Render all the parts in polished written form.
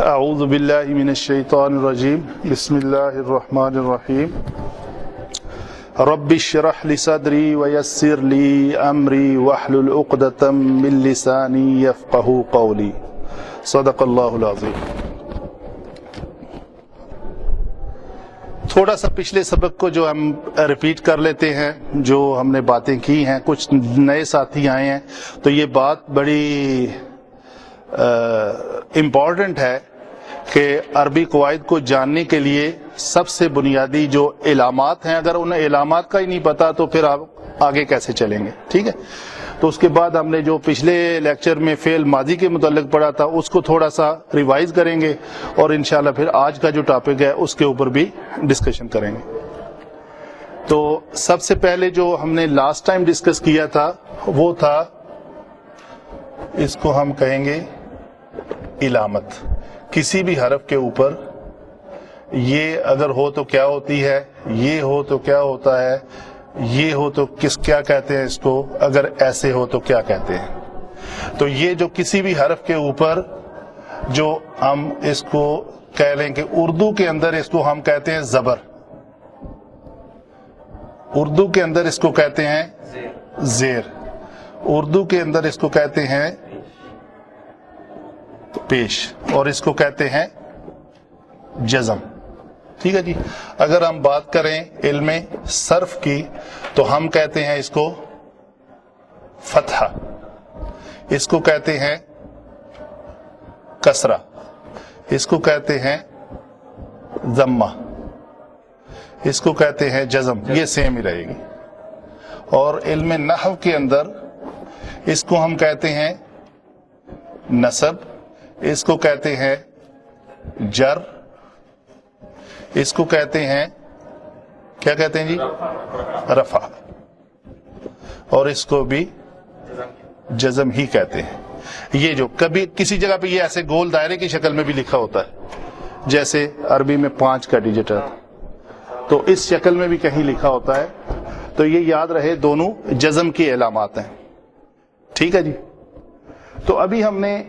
اعوذ باللہ من الشیطان الرجیم بسم اللہ الرحمن الرحیم رب اشرح لی صدری ویسر لی امری واحلل عقدۃ من لسانی یفقہوا قولی صدق اللہ العظیم۔ تھوڑا سا پچھلے سبق کو جو ہم ریپیٹ کر لیتے ہیں، جو ہم نے باتیں کی ہیں، کچھ نئے ساتھی آئے ہیں تو یہ بات بڑی امپورٹنٹ ہے کہ عربی قواعد کو جاننے کے لیے سب سے بنیادی جو علامات ہیں، اگر انہیں علامات کا ہی نہیں پتا تو پھر آپ آگے کیسے چلیں گے؟ ٹھیک ہے، تو اس کے بعد ہم نے جو پچھلے لیکچر میں فعل ماضی کے متعلق پڑھا تھا اس کو تھوڑا سا ریوائز کریں گے، اور انشاءاللہ پھر آج کا جو ٹاپک ہے اس کے اوپر بھی ڈسکشن کریں گے۔ تو سب سے پہلے جو ہم نے لاسٹ ٹائم ڈسکس کیا تھا وہ تھا، اس کو ہم کہیں گے علامت۔ کسی بھی حرف کے اوپر یہ اگر ہو تو کیا ہوتی ہے، یہ ہو تو کیا ہوتا ہے، یہ ہو تو کیا کہتے ہیں اس کو، اگر ایسے ہو تو کیا کہتے ہیں۔ تو یہ جو کسی بھی حرف کے اوپر جو ہم اس کو کہہ لیں کہ اردو کے اندر اس کو ہم کہتے ہیں زبر، اردو کے اندر اس کو کہتے ہیں زیر، اردو کے اندر اس کو کہتے ہیں پیش، اور اس کو کہتے ہیں جزم۔ ٹھیک ہے جی۔ اگر ہم بات کریں علم صرف کی تو ہم کہتے ہیں اس کو فتحہ، اس کو کہتے ہیں کسرہ، اس کو کہتے ہیں ضمہ، اس کو کہتے ہیں جزم، یہ سیم ہی رہے گی۔ اور علم نحو کے اندر اس کو ہم کہتے ہیں نصب، اس کو کہتے ہیں جر، اس کو کہتے ہیں کیا کہتے ہیں جی، رفع، اور اس کو بھی جزم ہی کہتے ہیں۔ یہ جو کبھی کسی جگہ پہ یہ ایسے گول دائرے کی شکل میں بھی لکھا ہوتا ہے، جیسے عربی میں 5 کا ڈیجٹ ہے تو اس شکل میں بھی کہیں لکھا ہوتا ہے، تو یہ یاد رہے دونوں جزم کی علامات ہیں۔ ٹھیک ہے جی۔ تو ابھی ہم نے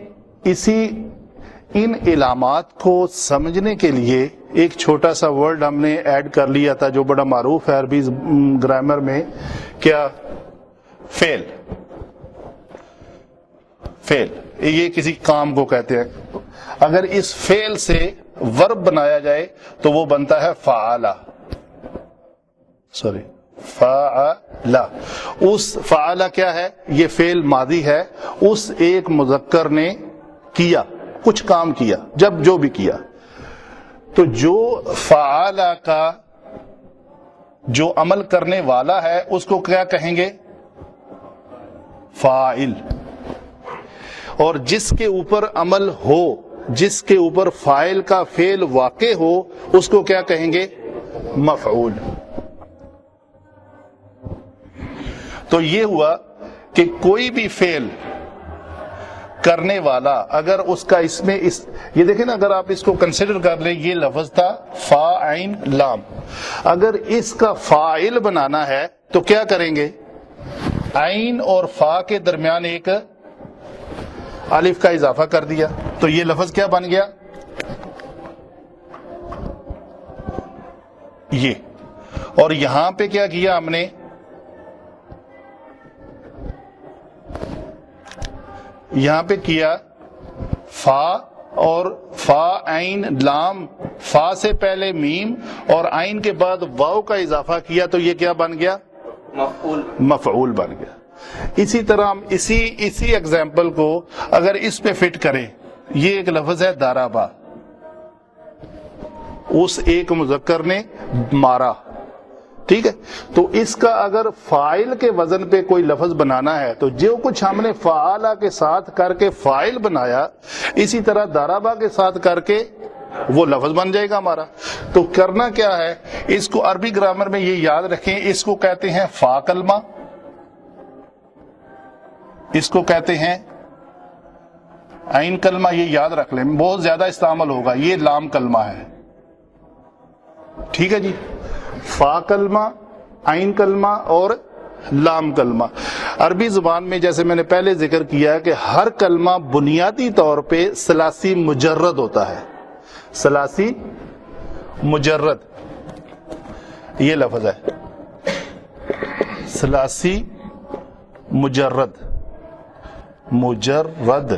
ان علامات کو سمجھنے کے لیے ایک چھوٹا سا ورڈ ہم نے ایڈ کر لیا تھا جو بڑا معروف ہے عربی گرامر میں، کیا؟ فعل۔ فعل یہ کسی کام کو کہتے ہیں، اگر اس فعل سے ورب بنایا جائے تو وہ بنتا ہے فعلا، فعلا۔ اس فعلا کیا ہے؟ یہ فعل ماضی ہے، اس ایک مذکر نے کیا، کچھ کام کیا، جب جو بھی کیا، تو جو فعلا کا جو عمل کرنے والا ہے اس کو کیا کہیں گے؟ فاعل۔ اور جس کے اوپر عمل ہو، جس کے اوپر فاعل کا فعل واقع ہو، اس کو کیا کہیں گے؟ مفعول۔ تو یہ ہوا کہ کوئی بھی فعل کرنے والا اگر اس کا اس میں یہ دیکھیں نا، اگر آپ اس کو کنسیڈر کر لیں، یہ لفظ تھا فا عین لام، اگر اس کا فاعل بنانا ہے تو کیا کریں گے؟ عین اور فا کے درمیان ایک الف کا اضافہ کر دیا، تو یہ لفظ کیا بن گیا؟ یہ۔ اور یہاں پہ کیا کیا ہم نے؟ یہاں پہ کیا فا، اور فا عین لام، فا سے پہلے میم اور عین کے بعد واو کا اضافہ کیا، تو یہ کیا بن گیا؟ مفعول بن گیا۔ اسی طرح ہم اسی ایگزامپل کو اگر اس پہ فٹ کریں، یہ ایک لفظ ہے دارابا، اس ایک مذکر نے مارا، ٹھیک ہے، تو اس کا اگر فاعل کے وزن پہ کوئی لفظ بنانا ہے تو جو کچھ ہم نے فعالہ کے ساتھ کر کے فاعل بنایا، اسی طرح دارابا کے ساتھ کر کے وہ لفظ بن جائے گا ہمارا۔ تو کرنا کیا ہے، اس کو عربی گرامر میں یہ یاد رکھیں، اس کو کہتے ہیں فا کلمہ، اس کو کہتے ہیں عین کلمہ، یہ یاد رکھ لیں، بہت زیادہ استعمال ہوگا، یہ لام کلمہ ہے۔ ٹھیک ہے جی، فا کلمہ، عین کلمہ اور لام کلمہ۔ عربی زبان میں جیسے میں نے پہلے ذکر کیا کہ ہر کلمہ بنیادی طور پہ ثلاثی مجرد ہوتا ہے. ثلاثی مجرد یہ لفظ ہے, ثلاثی مجرد. مجرد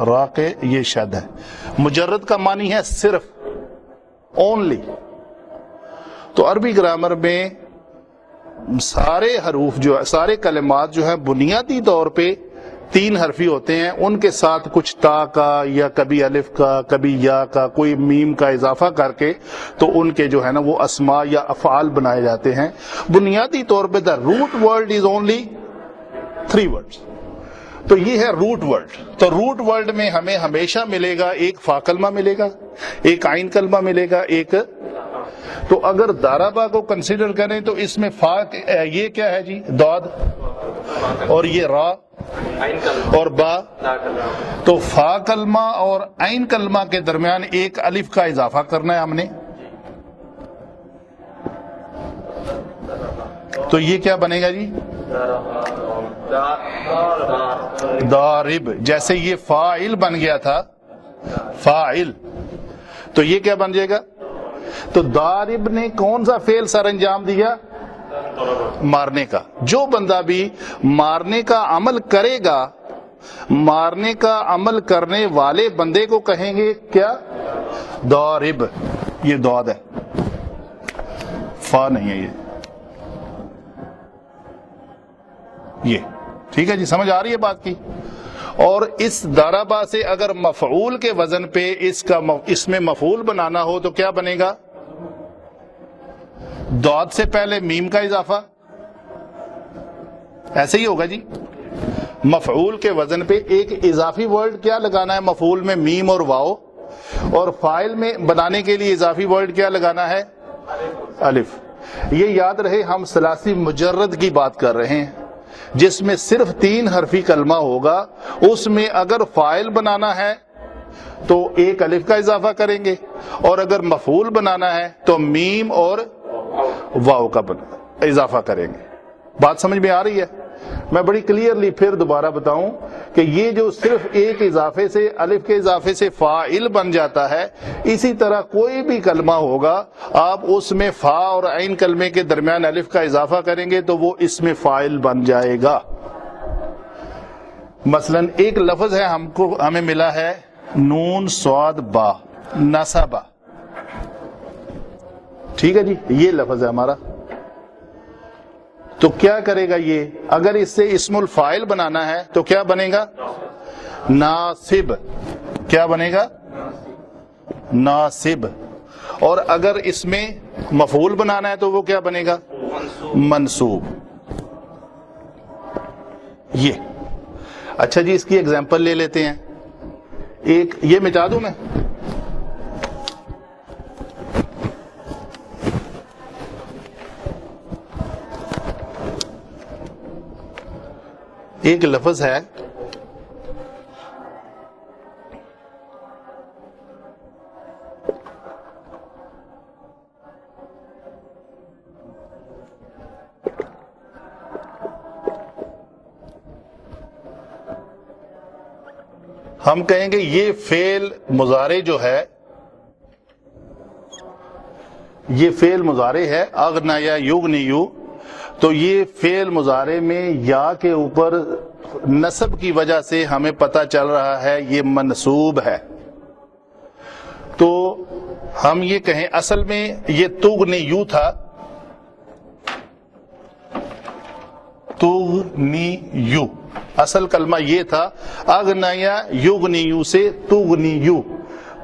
را کے یہ شد ہے. مجرد کا معنی ہے صرف, اونلی. تو عربی گرامر میں سارے حروف جو ہے, سارے کلمات جو ہیں بنیادی طور پہ 3 حرفی ہوتے ہیں. ان کے ساتھ کچھ تا کا یا کبھی الف کا کبھی یا کا کوئی میم کا اضافہ کر کے تو ان کے جو ہے نا وہ اسماء یا افعال بنائے جاتے ہیں. بنیادی طور پہ the root word is only 3 words. تو یہ ہے روٹ ورڈ. تو روٹ ورڈ میں ہمیں ہمیشہ ملے گا ایک فا کلمہ ملے گا, ایک عین کلمہ ملے گا, ایک. تو اگر دارابا کو کنسیڈر کریں تو اس میں فا یہ کیا ہے جی, داد, اور یہ را اور با. تو فا کلمہ اور عین کلمہ کے درمیان ایک الف کا اضافہ کرنا ہے ہم نے. تو یہ کیا بنے گا جی, دارب. جیسے یہ فاعل بن گیا تھا, فاعل, تو یہ کیا بن جائے گا. تو دارب نے کون سا فعل سر انجام دیا, مارنے کا. جو بندہ بھی مارنے کا عمل کرے گا, مارنے کا عمل کرنے والے بندے کو کہیں گے کیا, دارب. یہ داد ہے, فا نہیں ہے یہ. ٹھیک ہے جی, سمجھ آ رہی ہے بات کی. اور اس دارابا سے اگر مفعول کے وزن پہ اس میں مفعول بنانا ہو تو کیا بنے گا, داد سے پہلے میم کا اضافہ. ایسے ہی ہوگا جی. مفعول کے وزن پہ ایک اضافی ورڈ کیا لگانا ہے مفعول میں, میم اور واو. اور فاعل میں بنانے کے لیے اضافی ورڈ کیا لگانا ہے, الف. یہ یاد رہے ہم ثلاثی مجرد کی بات کر رہے ہیں جس میں صرف 3 حرفی کلمہ ہوگا. اس میں اگر فاعل بنانا ہے تو ایک الف کا اضافہ کریں گے, اور اگر مفعول بنانا ہے تو میم اور واو کا اضافہ کریں گے. بات سمجھ میں آ رہی ہے. میں بڑی کلیئرلی پھر دوبارہ بتاؤں کہ یہ جو صرف ایک اضافے سے, الف کے اضافے سے فاعل بن جاتا ہے, اسی طرح کوئی بھی کلمہ ہوگا آپ اس میں فا اور عین کلمے کے درمیان الف کا اضافہ کریں گے تو وہ اس میں فاعل بن جائے گا. مثلا ایک لفظ ہے ہمیں ملا ہے نون صاد با, نصبہ. ٹھیک ہے جی, یہ لفظ ہے ہمارا. تو کیا کرے گا یہ, اگر اس سے اسم الفاعل بنانا ہے تو کیا بنے گا, ناصب. کیا بنے گا, ناصب. اور اگر اس میں مفعول بنانا ہے تو وہ کیا بنے گا, منصوب. یہ اچھا جی, اس کی ایگزامپل لے لیتے ہیں. ایک یہ مٹا دوں میں, ایک لفظ ہے ہم کہیں گے یہ فعل مضارع جو ہے, یہ فعل مضارع ہے اغنا یا یغنیو. تو یہ فعل مضارع میں یا کے اوپر نصب کی وجہ سے ہمیں پتہ چل رہا ہے یہ منصوب ہے. تو ہم یہ کہیں اصل میں یہ تغنیو تھا, تغنیو اصل کلمہ یہ تھا, اغنیا یغنیو سے تغنیو.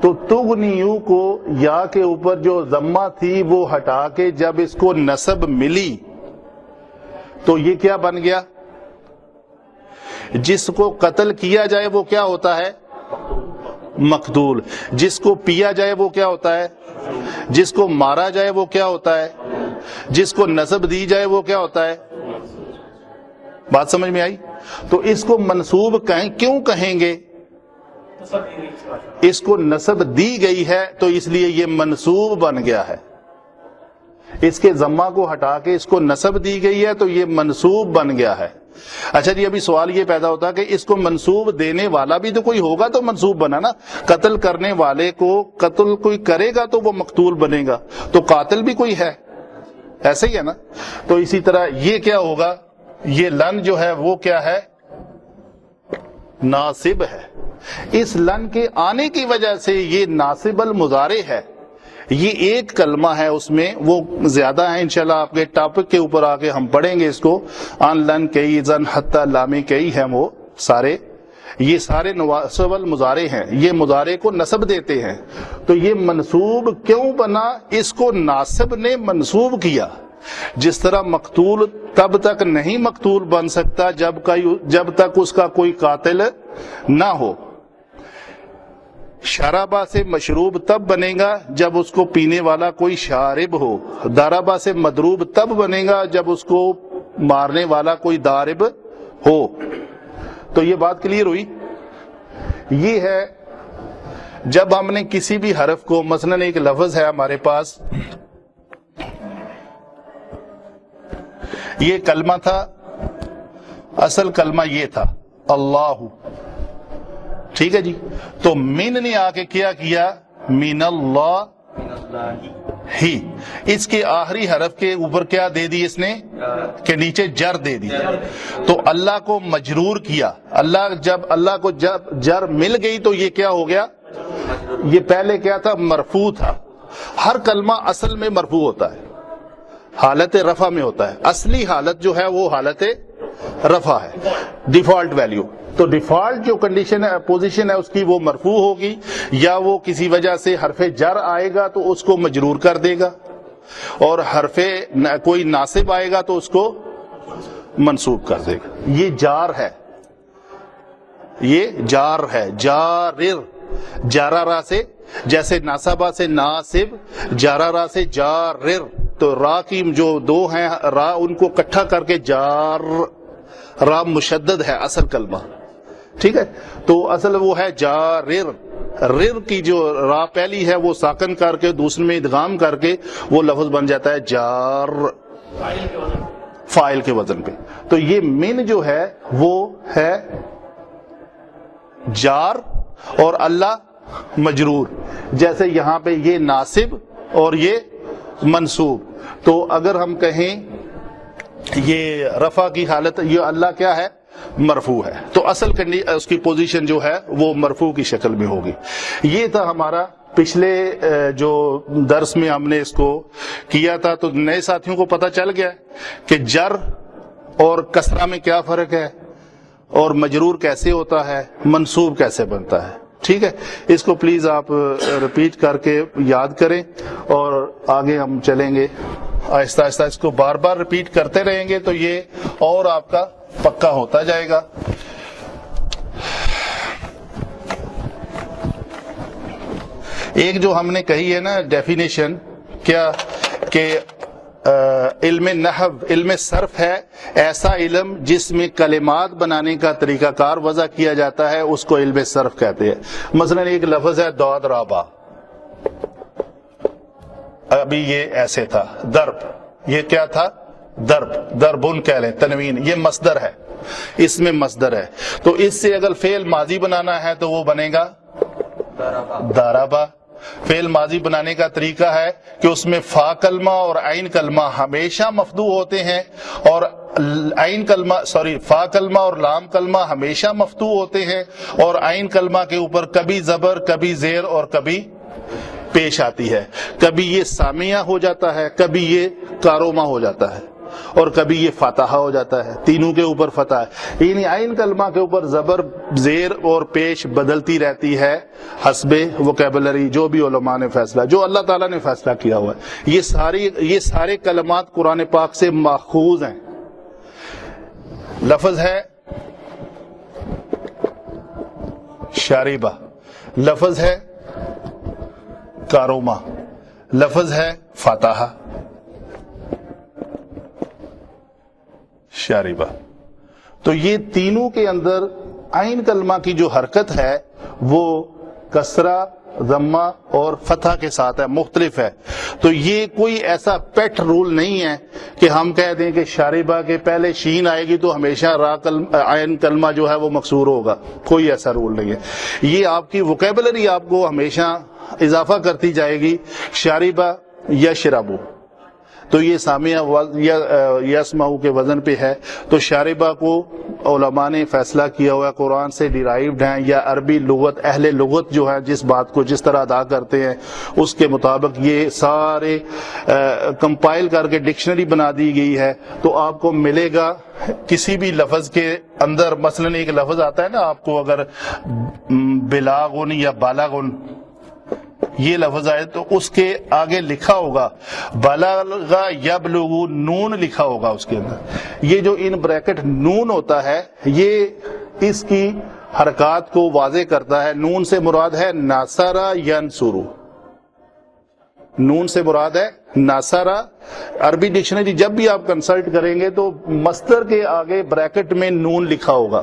تو تغنیو کو یا کے اوپر جو ضمہ تھی وہ ہٹا کے جب اس کو نصب ملی تو یہ کیا بن گیا, جس کو قتل کیا جائے وہ کیا ہوتا ہے, مقتول. جس کو پیا جائے وہ کیا ہوتا ہے, جس کو مارا جائے وہ کیا ہوتا ہے, جس کو نصب دی جائے وہ کیا ہوتا ہے. بات سمجھ میں آئی. تو اس کو منصوب کیوں کہیں گے, اس کو نصب دی گئی ہے تو اس لیے یہ منصوب بن گیا ہے. اس کے ضمہ کو ہٹا کے اس کو نصب دی گئی ہے تو یہ منصوب بن گیا ہے. اچھا جی، ابھی سوال یہ پیدا ہوتا ہے کہ اس کو منسوب دینے والا بھی تو کوئی ہوگا تو منسوب بنا نا. قتل کرنے والے کو قتل کوئی کرے گا تو وہ مقتول بنے گا, تو قاتل بھی کوئی ہے, ایسے ہی ہے نا. تو اسی طرح یہ کیا ہوگا, یہ لن جو ہے وہ کیا ہے, ناصب ہے. اس لن کے آنے کی وجہ سے یہ ناصب المضارع ہے. یہ ایک کلمہ ہے, اس میں وہ زیادہ ہیں, انشاءاللہ آپ کے ٹاپک کے اوپر آگے ہم پڑھیں گے اس کو. ان لن کئی زن حتی لامی کئی ہیں وہ سارے, یہ سارے نواصب المضارع ہیں, یہ مضارع کو نصب دیتے ہیں. تو یہ منصوب کیوں بنا, اس کو ناصب نے منصوب کیا. جس طرح مقتول تب تک نہیں مقتول بن سکتا جب تک اس کا کوئی قاتل نہ ہو. شرابہ سے مشروب تب بنے گا جب اس کو پینے والا کوئی شارب ہو. داربہ سے مدروب تب بنے گا جب اس کو مارنے والا کوئی دارب ہو. تو یہ بات کلیئر ہوئی. یہ ہے جب ہم نے کسی بھی حرف کو, مثلا ایک لفظ ہے ہمارے پاس, یہ کلمہ تھا, اصل کلمہ یہ تھا اللہ, ٹھیک ہے جی. تو من نے آ کے کیا من اللہ ہی, اس کے آخری حرف کے اوپر کیا دے دی اس نے, کہ نیچے جر دے دی. تو اللہ کو مجرور کیا. جب اللہ کو جر مل گئی تو یہ کیا ہو گیا, یہ پہلے کیا تھا, مرفوع تھا. ہر کلمہ اصل میں مرفوع ہوتا ہے, حالت رفع میں ہوتا ہے. اصلی حالت جو ہے وہ حالت رفع ہے, ڈیفالٹ ویلیو. تو ڈیفالٹ جو کنڈیشن ہے, پوزیشن ہے اس کی, وہ مرفوع ہوگی, یا وہ کسی وجہ سے حرف جر آئے گا تو اس کو مجرور کر دے گا, اور حرف کوئی ناصب آئے گا تو اس کو منصوب کر دے گا. یہ جار ہے, یہ جار ہے, جارر, جارارا سے, جیسے ناصبہ سے ناصب, جارارا سے جارر. تو را کی جو دو ہیں را, ان کو اکٹھا کر کے جار, را مشدد ہے اصل کلمہ, ٹھیک ہے. تو اصل وہ ہے جارر. رر کی جو را پہلی ہے وہ ساکن کر کے دوسرے میں ادغام کر کے وہ لفظ بن جاتا ہے جار, فاعل کے وزن پہ. تو یہ من جو ہے وہ ہے جار اور اللہ مجرور, جیسے یہاں پہ یہ ناصب اور یہ منصوب. تو اگر ہم کہیں یہ رفع کی حالت, یہ اللہ کیا ہے, مرفوع ہے, تو اصل اس کی پوزیشن جو ہے وہ مرفوع کی شکل میں ہوگی. یہ تھا ہمارا پچھلے جو درس میں ہم نے اس کو کیا تھا. تو نئے ساتھیوں کو پتہ چل گیا کہ جر اور کسرہ میں کیا فرق ہے, اور مجرور کیسے ہوتا ہے, منصوب کیسے بنتا ہے. ٹھیک ہے, اس کو پلیز آپ ریپیٹ کر کے یاد کریں, اور آگے ہم چلیں گے آہستہ آہستہ. اس کو بار بار ریپیٹ کرتے رہیں گے تو یہ اور آپ کا پکا ہوتا جائے گا. ایک جو ہم نے کہی ہے نا ڈیفینیشن, کیا کہ علم نحو, علم صرف ہے ایسا علم جس میں کلمات بنانے کا طریقہ کار وضع کیا جاتا ہے, اس کو علم صرف کہتے ہیں. مثلا ایک لفظ ہے داد رابا, ابھی یہ ایسے تھا درب, یہ کیا تھا درب, دربن کہہ لیں, تنوین, یہ مصدر ہے, اس میں مصدر ہے. تو اس سے اگر فعل ماضی بنانا ہے تو وہ بنے گا دارابا. فعل ماضی بنانے کا طریقہ ہے کہ اس میں فا کلمہ اور عین کلمہ ہمیشہ مفدو ہوتے ہیں, اور عین کلمہ فا کلمہ اور لام کلمہ ہمیشہ مفتوح ہوتے ہیں, اور عین کلمہ کے اوپر کبھی زبر, کبھی زیر اور کبھی پیش آتی ہے. کبھی یہ سامیہ ہو جاتا ہے, کبھی یہ کاروما ہو جاتا ہے, اور کبھی یہ فاتحہ ہو جاتا ہے. تینوں کے اوپر فتح ہے. یعنی عین کلمہ کے اوپر زبر, زیر اور پیش بدلتی رہتی ہے حسب وکیبلری, جو بھی علماء نے فیصلہ, جو اللہ تعالیٰ نے فیصلہ کیا ہوا ہے. یہ سارے کلمات قرآن پاک سے ماخوذ ہیں. لفظ ہے شاربہ, لفظ ہے کاروما, لفظ ہے فاتحہ, شاربہ. تو یہ تینوں کے اندر عین کلمہ کی جو حرکت ہے وہ کسرہ ضمہ اور فتح کے ساتھ ہے، مختلف ہے. تو یہ کوئی ایسا پیٹ رول نہیں ہے کہ ہم کہہ دیں کہ شاربہ کے پہلے شین آئے گی تو ہمیشہ عین کلمہ جو ہے وہ مکسور ہوگا. کوئی ایسا رول نہیں ہے. یہ آپ کی ووکیبلری آپ کو ہمیشہ اضافہ کرتی جائے گی، شاربہ یا شرابو. تو یہ سامعہ یسمعو کے وزن پہ ہے. تو شاربہ کو علماء نے فیصلہ کیا ہوا ہے قرآن سے ڈیرائیوڈ ہیں، یا عربی لغت اہل لغت جو ہے جس بات کو جس طرح ادا کرتے ہیں اس کے مطابق یہ سارے کمپائل کر کے ڈکشنری بنا دی گئی ہے. تو آپ کو ملے گا کسی بھی لفظ کے اندر، مثلا ایک لفظ آتا ہے نا آپ کو، اگر بلاغن یا بالاغن یہ لفظ آئے تو اس کے آگے لکھا ہوگا بلغ یبلغ، نون لکھا ہوگا اس کے اندر. یہ جو ان بریکٹ نون ہوتا ہے یہ اس کی حرکات کو واضح کرتا ہے. نون سے مراد ہے ناصرہ ینصرو، نون سے مراد ہے ناصرہ. عربی ڈکشنری جب بھی آپ کنسلٹ کریں گے تو مصدر کے آگے بریکٹ میں نون لکھا ہوگا،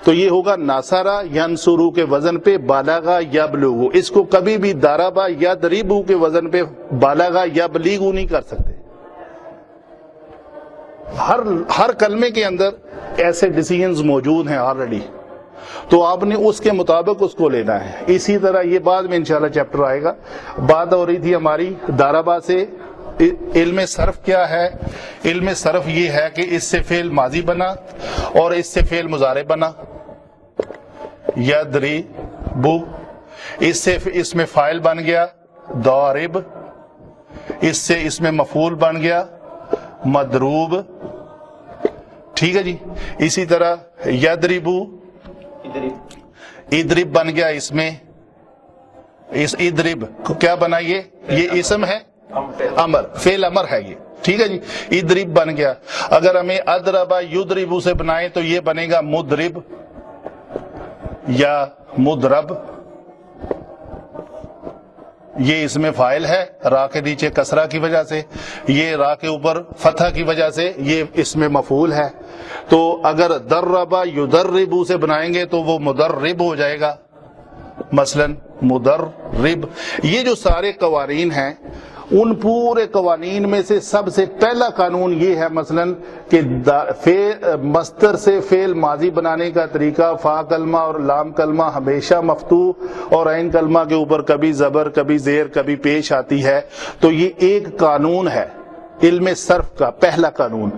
تو یہ ہوگا ناصرہ ینصرو کے وزن پہ بالغا یبلغو. اس کو کبھی بھی ضربا یضربو کے وزن پہ بالغا یبلغو نہیں کر سکتے. ہر کلمے کے اندر ایسے ڈیسیژنز موجود ہیں آلریڈی، تو آپ نے اس کے مطابق اس کو لینا ہے. اسی طرح یہ بعد میں انشاءاللہ چیپٹر آئے گا. بات ہو رہی تھی ہماری ضربا سے. علم صرف کیا ہے؟ علم صرف یہ ہے کہ اس سے فعل ماضی بنا اور اس سے فعل مضارع بنا. یضربو، اس سے اس میں فاعل بن گیا ضارب، اس سے اس میں مفعول بن گیا مضروب. ٹھیک ہے جی. اسی طرح یضربو، اضرب بن گیا، اس میں اس اضرب کو کیا بنا؟ یہ اسم ہے، امر، فعل امر ہے یہ. ٹھیک ہے جی. اضرب بن گیا. اگر ہمیں اضربا یضربو سے بنائیں تو یہ بنے گا مضرب یا مضرب. یہ اس میں فاعل ہے، را کے نیچے کسرہ کی وجہ سے، یہ را کے اوپر فتح کی وجہ سے یہ اس میں مفعول ہے. تو اگر دربا یدربو سے بنائیں گے تو وہ مدرب ہو جائے گا، مثلا مدرب. یہ جو سارے قوانین ہیں ان پورے قوانین میں سے سب سے پہلا قانون یہ ہے مثلا کہ مصدر سے فعل ماضی بنانے کا طریقہ، فا کلمہ اور لام کلمہ ہمیشہ مفتوح اور عین کلمہ کے اوپر کبھی زبر کبھی زیر کبھی پیش آتی ہے. تو یہ ایک قانون ہے علم صرف کا، پہلا قانون.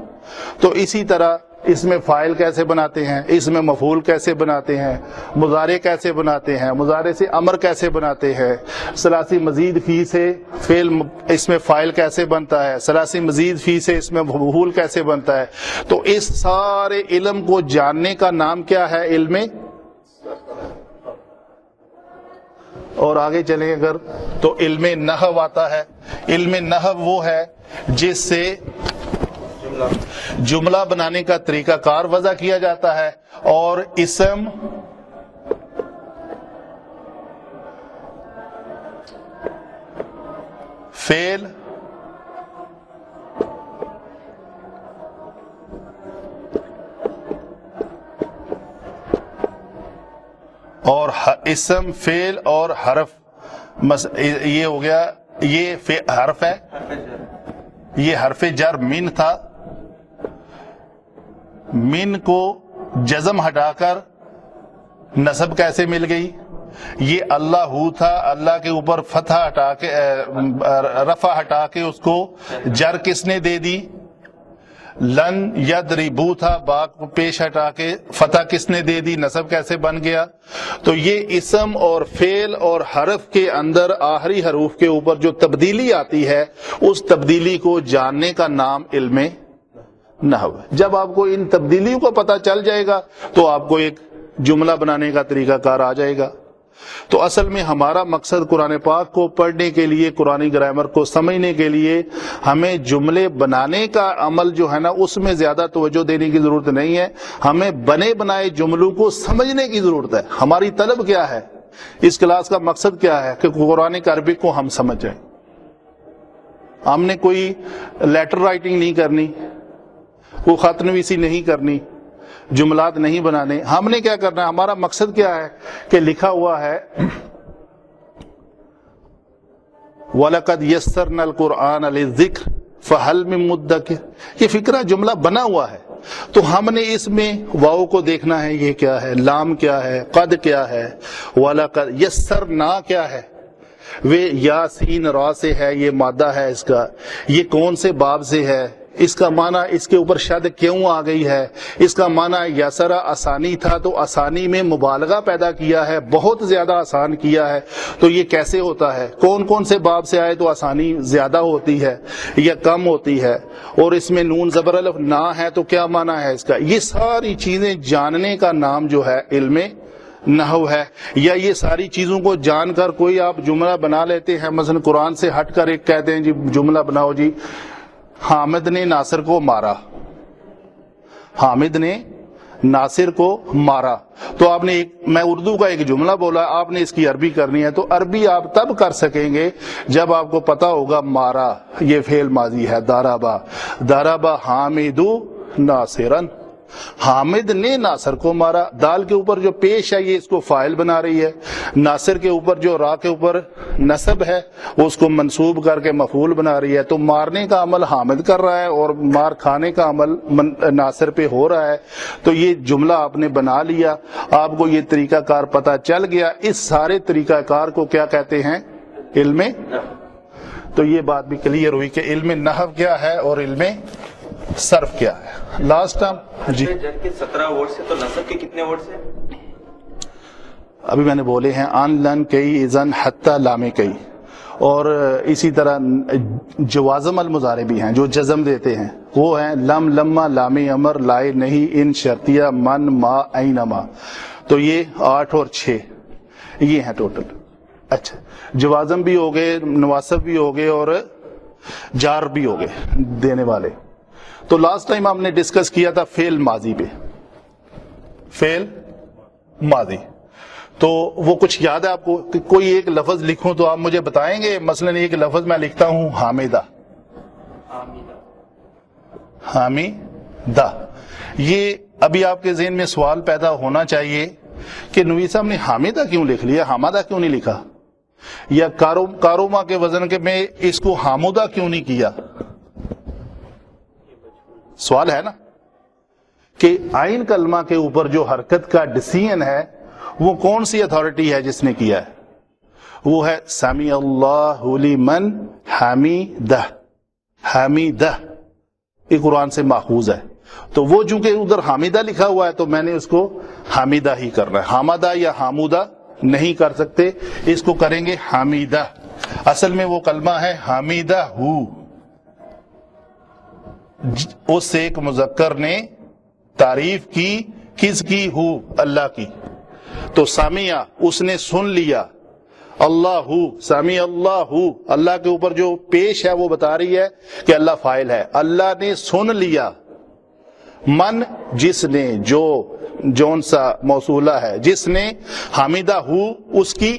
تو اسی طرح اس میں فاعل کیسے بناتے ہیں، اس میں مفعول کیسے بناتے ہیں، مضارع کیسے بناتے ہیں، مضارع سے امر کیسے بناتے ہیں، ثلاثی مزید فی سے فعل اس میں فاعل کیسے بنتا ہے، ثلاثی مزید فی سے اس میں مفعول کیسے بنتا ہے. تو اس سارے علم کو جاننے کا نام کیا ہے؟ علم. اور آگے چلیں اگر تو علم نحو آتا ہے. علم نحو وہ ہے جس سے جملہ بنانے کا طریقہ کار وضع کیا جاتا ہے اور اسم فعل اور اسم فعل اور حرف. یہ ہو گیا، یہ حرف ہے، یہ حرف جر من تھا. من کو جزم ہٹا کر نصب کیسے مل گئی؟ یہ اللہ تھا، اللہ کے اوپر فتح ہٹا کے رفع ہٹا کے اس کو جر کس نے دے دی؟ لن. یضربو تھا، با کو پیش ہٹا کے فتح کس نے دے دی؟ نصب کیسے بن گیا؟ تو یہ اسم اور فعل اور حرف کے اندر آخری حروف کے اوپر جو تبدیلی آتی ہے اس تبدیلی کو جاننے کا نام علم نحو ہے. جب آپ کو ان تبدیلیوں کو پتہ چل جائے گا تو آپ کو ایک جملہ بنانے کا طریقہ کار آ جائے گا. تو اصل میں ہمارا مقصد قرآن پاک کو پڑھنے کے لیے، قرآن گرامر کو سمجھنے کے لیے ہمیں جملے بنانے کا عمل جو ہے نا اس میں زیادہ توجہ دینے کی ضرورت نہیں ہے. ہمیں بنے بنائے جملوں کو سمجھنے کی ضرورت ہے. ہماری طلب کیا ہے؟ اس کلاس کا مقصد کیا ہے؟ کہ قرآن عربی کو ہم سمجھ جائیں. ہم نے کوئی لیٹر رائٹنگ نہیں کرنی، کوئی خط نویسی نہیں کرنی، جملات نہیں بنانے. ہم نے کیا کرنا ہے؟ ہمارا مقصد کیا ہے کہ لکھا ہوا ہے وَلَقَدْ يَسَّرْنَا الْقُرْآنَ لِلذِّكْرِ فَهَلْ مِن مُدَّكِرٍ، یہ فکرہ جملہ بنا ہوا ہے، تو ہم نے اس میں واو کو دیکھنا ہے، یہ کیا ہے، لام کیا ہے، قد کیا ہے، وَلَقَدْ يَسَّرْنَا کیا ہے، وہ یاسین را سے ہے، یہ مادہ ہے اس کا، یہ کون سے باب سے ہے، اس کا معنی اس کے اوپر شد کیوں آ گئی ہے، اس کا معنی یسرا آسانی تھا تو آسانی میں مبالغہ پیدا کیا ہے، بہت زیادہ آسان کیا ہے، تو یہ کیسے ہوتا ہے، کون کون سے باب سے آئے تو آسانی زیادہ ہوتی ہے یا کم ہوتی ہے، اور اس میں نون زبر الف نہ ہے تو کیا معنی ہے اس کا، یہ ساری چیزیں جاننے کا نام جو ہے علم نحو ہے۔ یا یہ ساری چیزوں کو جان کر کوئی آپ جملہ بنا لیتے ہیں، مثلا قرآن سے ہٹ کر ایک کہتے ہیں جی جملہ بناؤ جی حامد نے ناصر کو مارا، حامد نے ناصر کو مارا، تو آپ نے میں اردو کا ایک جملہ بولا، آپ نے اس کی عربی کرنی ہے، تو عربی آپ تب کر سکیں گے جب آپ کو پتا ہوگا مارا یہ فعل ماضی ہے، دارابا، دارابا حامدو ناصرن، حامد نے ناصر کو مارا، دال کے اوپر جو پیش ہے یہ اس کو فاعل بنا رہی ہے، ناصر کے اوپر جو را کے اوپر نصب ہے وہ اس کو منصوب کر کے مفعول بنا رہی ہے، تو مارنے کا عمل حامد کر رہا ہے اور مار کھانے کا عمل ناصر پہ ہو رہا ہے، تو یہ جملہ آپ نے بنا لیا، آپ کو یہ طریقہ کار پتہ چل گیا، اس سارے طریقہ کار کو کیا کہتے ہیں، علم، تو یہ بات بھی کلیئر ہوئی کہ علم نحو کیا ہے اور علم صرف کیا ہے۔ لاسٹ ٹائم جی جن کے 17 ورڈ سے، تو نصب کے کتنے ورڈ سے؟ ابھی میں نے بولے ہیں ان لن کئی اذن حتی لام کئی، اور اسی طرح جوازم المضارع بھی ہیں جو جزم دیتے ہیں، وہ ہیں لم، لما، لام امر، لائے، نہیں، ان، شرطیہ، من، ما، اینما، تو یہ 8 اور 6 یہ ہیں ٹوٹل۔ اچھا جوازم بھی ہو گئے، نواسب بھی ہو گئے، اور جار بھی ہو گئے دینے والے۔ تو لاسٹ ٹائم ہم نے ڈسکس کیا تھا فعل ماضی پہ، فعل ماضی، تو وہ کچھ یاد ہے آپ کو کہ کوئی ایک لفظ لکھوں تو آپ مجھے بتائیں گے، مثلا ایک لفظ میں لکھتا ہوں حامدہ، حامدہ، یہ ابھی آپ کے ذہن میں سوال پیدا ہونا چاہیے کہ نوی صاحب نے حامدہ کیوں لکھ لیا، حامدہ کیوں نہیں لکھا، یا کاروما کے وزن کے میں اس کو حامدہ کیوں نہیں کیا، سوال ہے نا کہ عین کلمہ کے اوپر جو حرکت کا ڈیسیژن ہے وہ کون سی اتھارٹی ہے جس نے کیا ہے، وہ ہے سمیع اللہ لمن حمیدہ، حمیدہ، یہ قرآن سے ماخوذ ہے، تو وہ چونکہ ادھر حامدہ لکھا ہوا ہے تو میں نے اس کو حامدہ ہی کرنا ہے، حامدہ یا حامودہ نہیں کر سکتے، اس کو کریں گے حمیدہ، اصل میں وہ کلمہ ہے حمیدہ ہو، اس ایک مذکر نے تعریف کی، کس کی، ہو، اللہ کی، تو سمیع اس نے سن لیا، اللہ سمیع اللہ، اللہ کے اوپر جو پیش ہے وہ بتا رہی ہے کہ اللہ فاعل ہے، اللہ نے سن لیا، من جس نے، جو جون سا موصولہ ہے، جس نے حامدہ ہو اس کی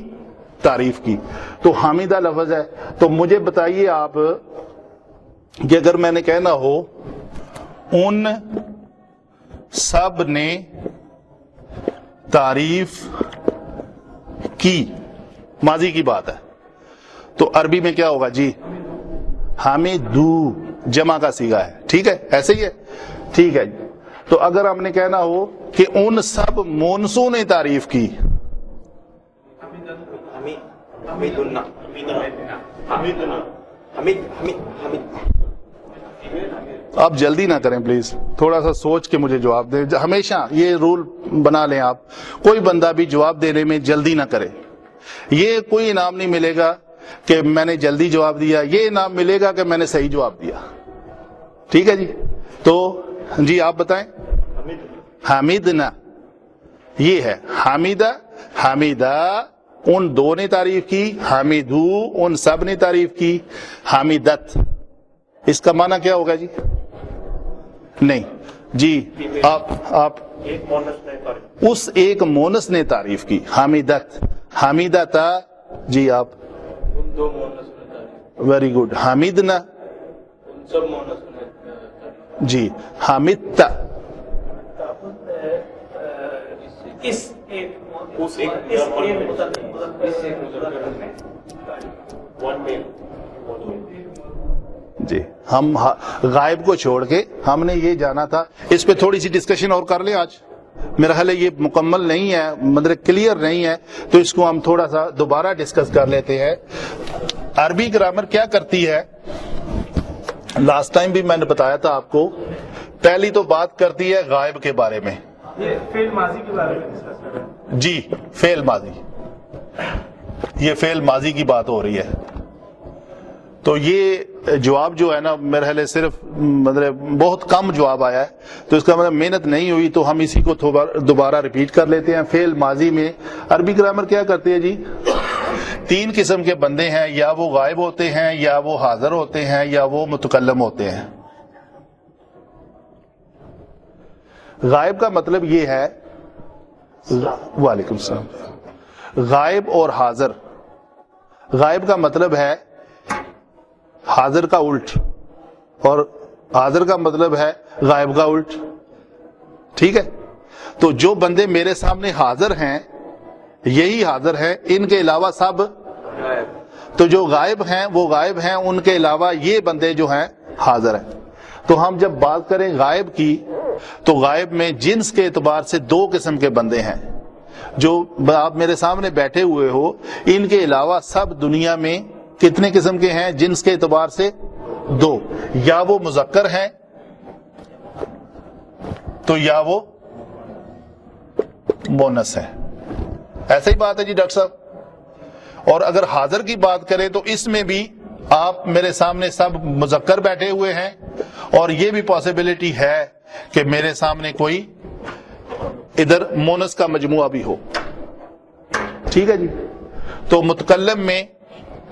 تعریف کی، تو حامدہ لفظ ہے، تو مجھے بتائیے آپ کہ اگر میں نے کہنا ہو ان سب نے تعریف کی، ماضی کی بات ہے، تو عربی میں کیا ہوگا جی، حامدو، جمع کا صیغہ ہے، ٹھیک ہے، ایسے ہی ہے، ٹھیک ہے جی، تو اگر ہم نے کہنا ہو کہ ان سب مونسوں نے تعریف کی، آپ جلدی نہ کریں پلیز، تھوڑا سا سوچ کے مجھے جواب دیں، ہمیشہ یہ رول بنا لیں آپ، کوئی بندہ بھی جواب دینے میں جلدی نہ کرے، یہ کوئی انعام نہیں ملے گا کہ میں نے جلدی جواب دیا، یہ انعام ملے گا کہ میں نے صحیح جواب دیا، ٹھیک ہے جی، تو جی آپ بتائیں، حامدنا، یہ ہے حامدہ، حامدہ ان دو نے تعریف کی، حامدو ان سب نے تعریف کی، حامدت اس کا معنی کیا ہوگا جی، نہیں جی، آپ اس ایک مونس نے تعریف کی، حامدت، حامدتا، جی آپ، ویری گڈ، حامدنا، جی، حامدتا، جی ہم غائب کو چھوڑ کے ہم نے یہ جانا تھا. اس پہ تھوڑی سی ڈسکشن اور کر لیں آج. میرا خیال ہے یہ مکمل نہیں ہے, مطلب کلیئر نہیں ہے, تو اس کو ہم تھوڑا سا دوبارہ ڈسکس کر لیتے ہیں. عربی گرامر کیا کرتی ہے, لاسٹ ٹائم بھی میں نے بتایا تھا آپ کو. پہلی تو بات کرتی ہے غائب کے بارے میں. یہ فعل ماضی کے بارے میں ڈسکس کر رہے ہیں. جی فعل ماضی, یہ فعل ماضی کی بات ہو رہی ہے. تو یہ جواب جو ہے نا میرے خیال صرف مطلب بہت کم جواب آیا ہے, تو اس کا مطلب محنت نہیں ہوئی, تو ہم اسی کو دوبارہ ریپیٹ کر لیتے ہیں. فعل ماضی میں عربی گرامر کیا کرتی ہے جی؟ 3 قسم کے بندے ہیں, یا وہ غائب ہوتے ہیں, یا وہ حاضر ہوتے ہیں, یا وہ متکلم ہوتے ہیں. غائب کا مطلب یہ ہے, وعلیکم السلام, غائب اور حاضر. غائب کا مطلب ہے حاضر کا الٹ, اور حاضر کا مطلب ہے غائب کا الٹ. ٹھیک ہے, تو جو بندے میرے سامنے حاضر ہیں یہی حاضر ہیں, ان کے علاوہ سب. تو جو غائب ہیں وہ غائب ہیں, ان کے علاوہ یہ بندے جو ہیں حاضر ہیں. تو ہم جب بات کریں غائب کی, تو غائب میں جنس کے اعتبار سے 2 قسم کے بندے ہیں. جو آپ میرے سامنے بیٹھے ہوئے ہو, ان کے علاوہ سب دنیا میں کتنے قسم کے ہیں جنس کے اعتبار سے؟ 2. یا وہ مذکر ہیں تو یا وہ مونس ہیں. ایسا ہی بات ہے جی ڈاکٹر صاحب. اور اگر حاضر کی بات کریں تو اس میں بھی آپ میرے سامنے سب مذکر بیٹھے ہوئے ہیں, اور یہ بھی پاسبلٹی ہے کہ میرے سامنے کوئی ادھر مونس کا مجموعہ بھی ہو. ٹھیک ہے جی. تو متکلم میں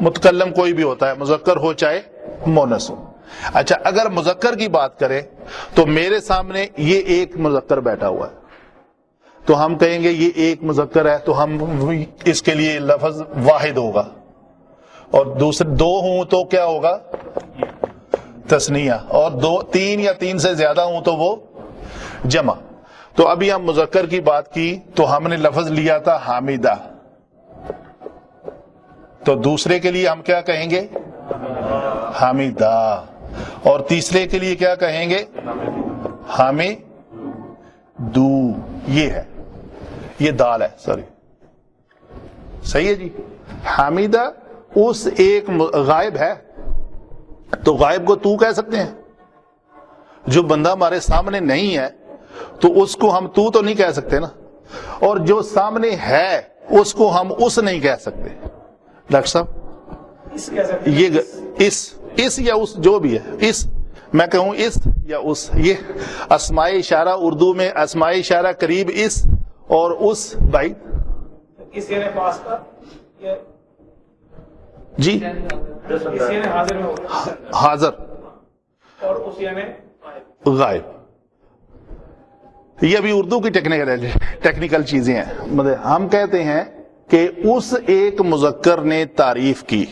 متکلم کوئی بھی ہوتا ہے, مذکر ہو چاہے مونس ہو. اچھا, اگر مذکر کی بات کریں تو میرے سامنے یہ ایک مذکر بیٹھا ہوا ہے, تو ہم کہیں گے یہ ایک مذکر ہے, تو ہم اس کے لیے لفظ واحد ہوگا. اور دوسرے 2 ہوں تو کیا ہوگا؟ تثنیہ. اور 2 3 یا 3 سے زیادہ ہوں تو وہ جمع. تو ابھی ہم مذکر کی بات کی تو ہم نے لفظ لیا تھا حامدہ, تو دوسرے کے لیے ہم کیا کہیں گے؟ حامدہ. اور تیسرے کے لیے کیا کہیں گے؟ حامدو. یہ ہے, یہ دال ہے, سوری, صحیح ہے جی. حامدہ اس ایک غائب ہے, تو غائب کو تو کہہ سکتے ہیں. جو بندہ ہمارے سامنے نہیں ہے تو اس کو ہم تو نہیں کہہ سکتے نا, اور جو سامنے ہے اس کو ہم اس نہیں کہہ سکتے. ڈاکٹر صاحب یہ اس یا اس جو بھی ہے, اس میں کہوں اس یا اس, یہ اسماء اشارہ اردو میں اسماء اشارہ قریب اس اور اس بعید. اس یعنی پاس کا جی اس یعنی حاضر میں ہوتا ہے, حاضر اور اس یعنی غائب. یہ ابھی اردو کی ٹیکنیکل چیزیں ہیں. مطلب ہم کہتے ہیں کہ اس ایک مذکر نے تعریف کی,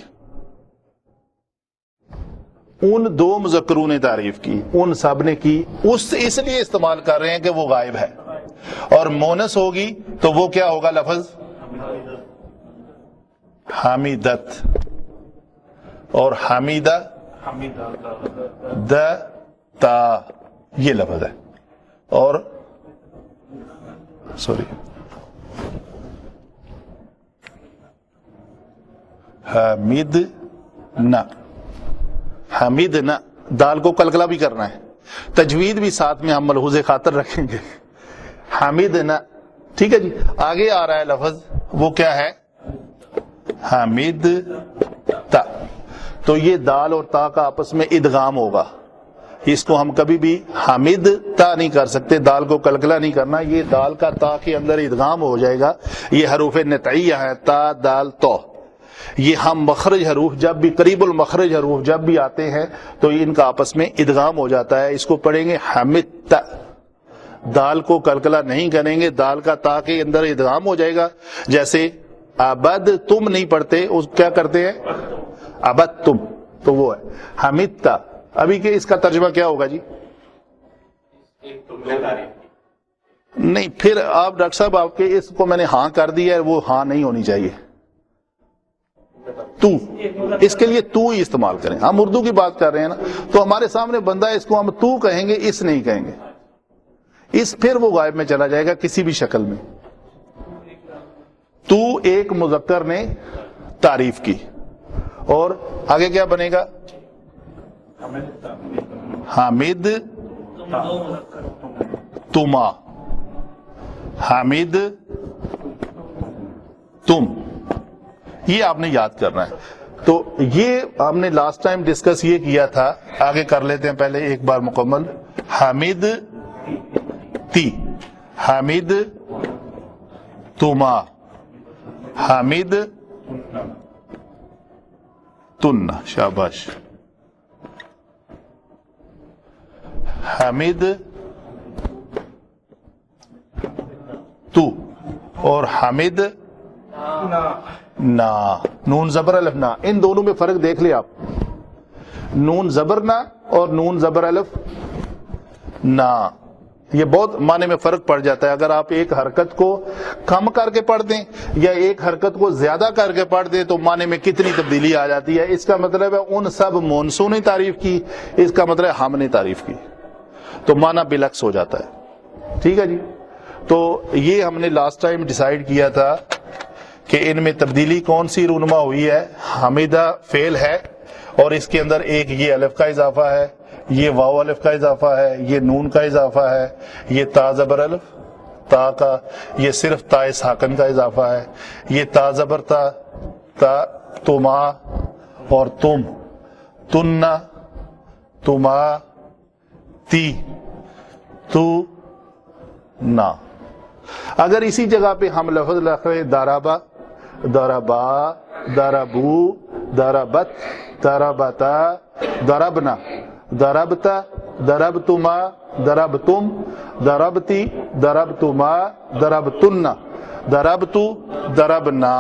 ان 2 مذکروں نے تعریف کی, ان سب نے کی. اس لیے استعمال کر رہے ہیں کہ وہ غائب ہے. اور مونس ہوگی تو وہ کیا ہوگا لفظ؟ حمیدت. اور حمیدہ تا یہ لفظ ہے. اور سوری حمید نہ, حمید نہ, دال کو کلکلا بھی کرنا ہے, تجوید بھی ساتھ میں ہم ملحوظ خاطر رکھیں گے. حمید نہ. ٹھیک ہے جی. آگے آ رہا ہے لفظ, وہ کیا ہے؟ حمید تا. تو یہ دال اور تا کا آپس میں ادغام ہوگا. اس کو ہم کبھی بھی حمید تا نہیں کر سکتے, دال کو کلکلا نہیں کرنا, یہ دال کا تا کے اندر ادغام ہو جائے گا. یہ حروف نطعیہ ہیں, تا دال تو. یہ ہم مخرج حروف جب بھی قریب المخرج حروف جب بھی آتے ہیں تو ان کا آپس میں ادغام ہو جاتا ہے. اس کو پڑھیں گے حمید, دال کو کلکلا نہیں کریں گے, دال کا تا کے اندر ادغام ہو جائے گا. جیسے ابد تم نہیں پڑھتے, اس کیا کرتے ہیں؟ ابد تم, تو وہ ہے حمید. ابھی کہ اس کا ترجمہ کیا ہوگا جی؟ نہیں, پھر آپ ڈاکٹر صاحب آپ کے اس کو میں نے ہاں کر دیا ہے, وہ ہاں نہیں ہونی چاہیے. تو اس کے لیے تو ہی استعمال کریں. ہم اردو کی بات کر رہے ہیں نا, تو ہمارے سامنے بندہ ہے, اس کو ہم تو کہیں گے, اس نہیں کہیں گے. اس پھر وہ غائب میں چلا جائے گا کسی بھی شکل میں. تو ایک مذکر نے تعریف کی, اور آگے کیا بنے گا؟ حامد تما, حامد تم, یہ آپ نے یاد کرنا ہے. تو یہ ہم نے لاسٹ ٹائم ڈسکس یہ کیا تھا, آگے کر لیتے ہیں پہلے ایک بار مکمل. حامد تی, حامد تما, حامد تن, شاباش. حامد تو, اور حامد نا. نون زبر الف نا, ان دونوں میں فرق دیکھ لیں آپ. نون زبر نا اور نون زبر الف نا, یہ بہت معنی میں فرق پڑ جاتا ہے. اگر آپ ایک حرکت کو کم کر کے پڑھ دیں یا ایک حرکت کو زیادہ کر کے پڑھ دیں تو معنی میں کتنی تبدیلی آ جاتی ہے. اس کا مطلب ہے ان سب مونسوں نے تعریف کی, اس کا مطلب ہے ہم نے تعریف کی, تو معنی بالعکس ہو جاتا ہے. ٹھیک ہے جی. تو یہ ہم نے لاسٹ ٹائم ڈیسائیڈ کیا تھا کہ ان میں تبدیلی کون سی رونما ہوئی ہے. حمیدہ فعل ہے اور اس کے اندر ایک یہ الف کا اضافہ ہے, یہ واو الف کا اضافہ ہے, یہ نون کا اضافہ ہے, یہ تا زبر الف تا کا, یہ صرف تا ساکن کا اضافہ ہے, یہ تا زبر تا تا, تما اور تم, تننا, تما, تی, تو, نا. اگر اسی جگہ پہ ہم لفظ لکھیں دارابا, دارابا, دارابو, دارابت, دارابتا, داربنا, دربتا, دربتما, دربتم, دربتی, دربتما, دربتن, دربتو, دربنا.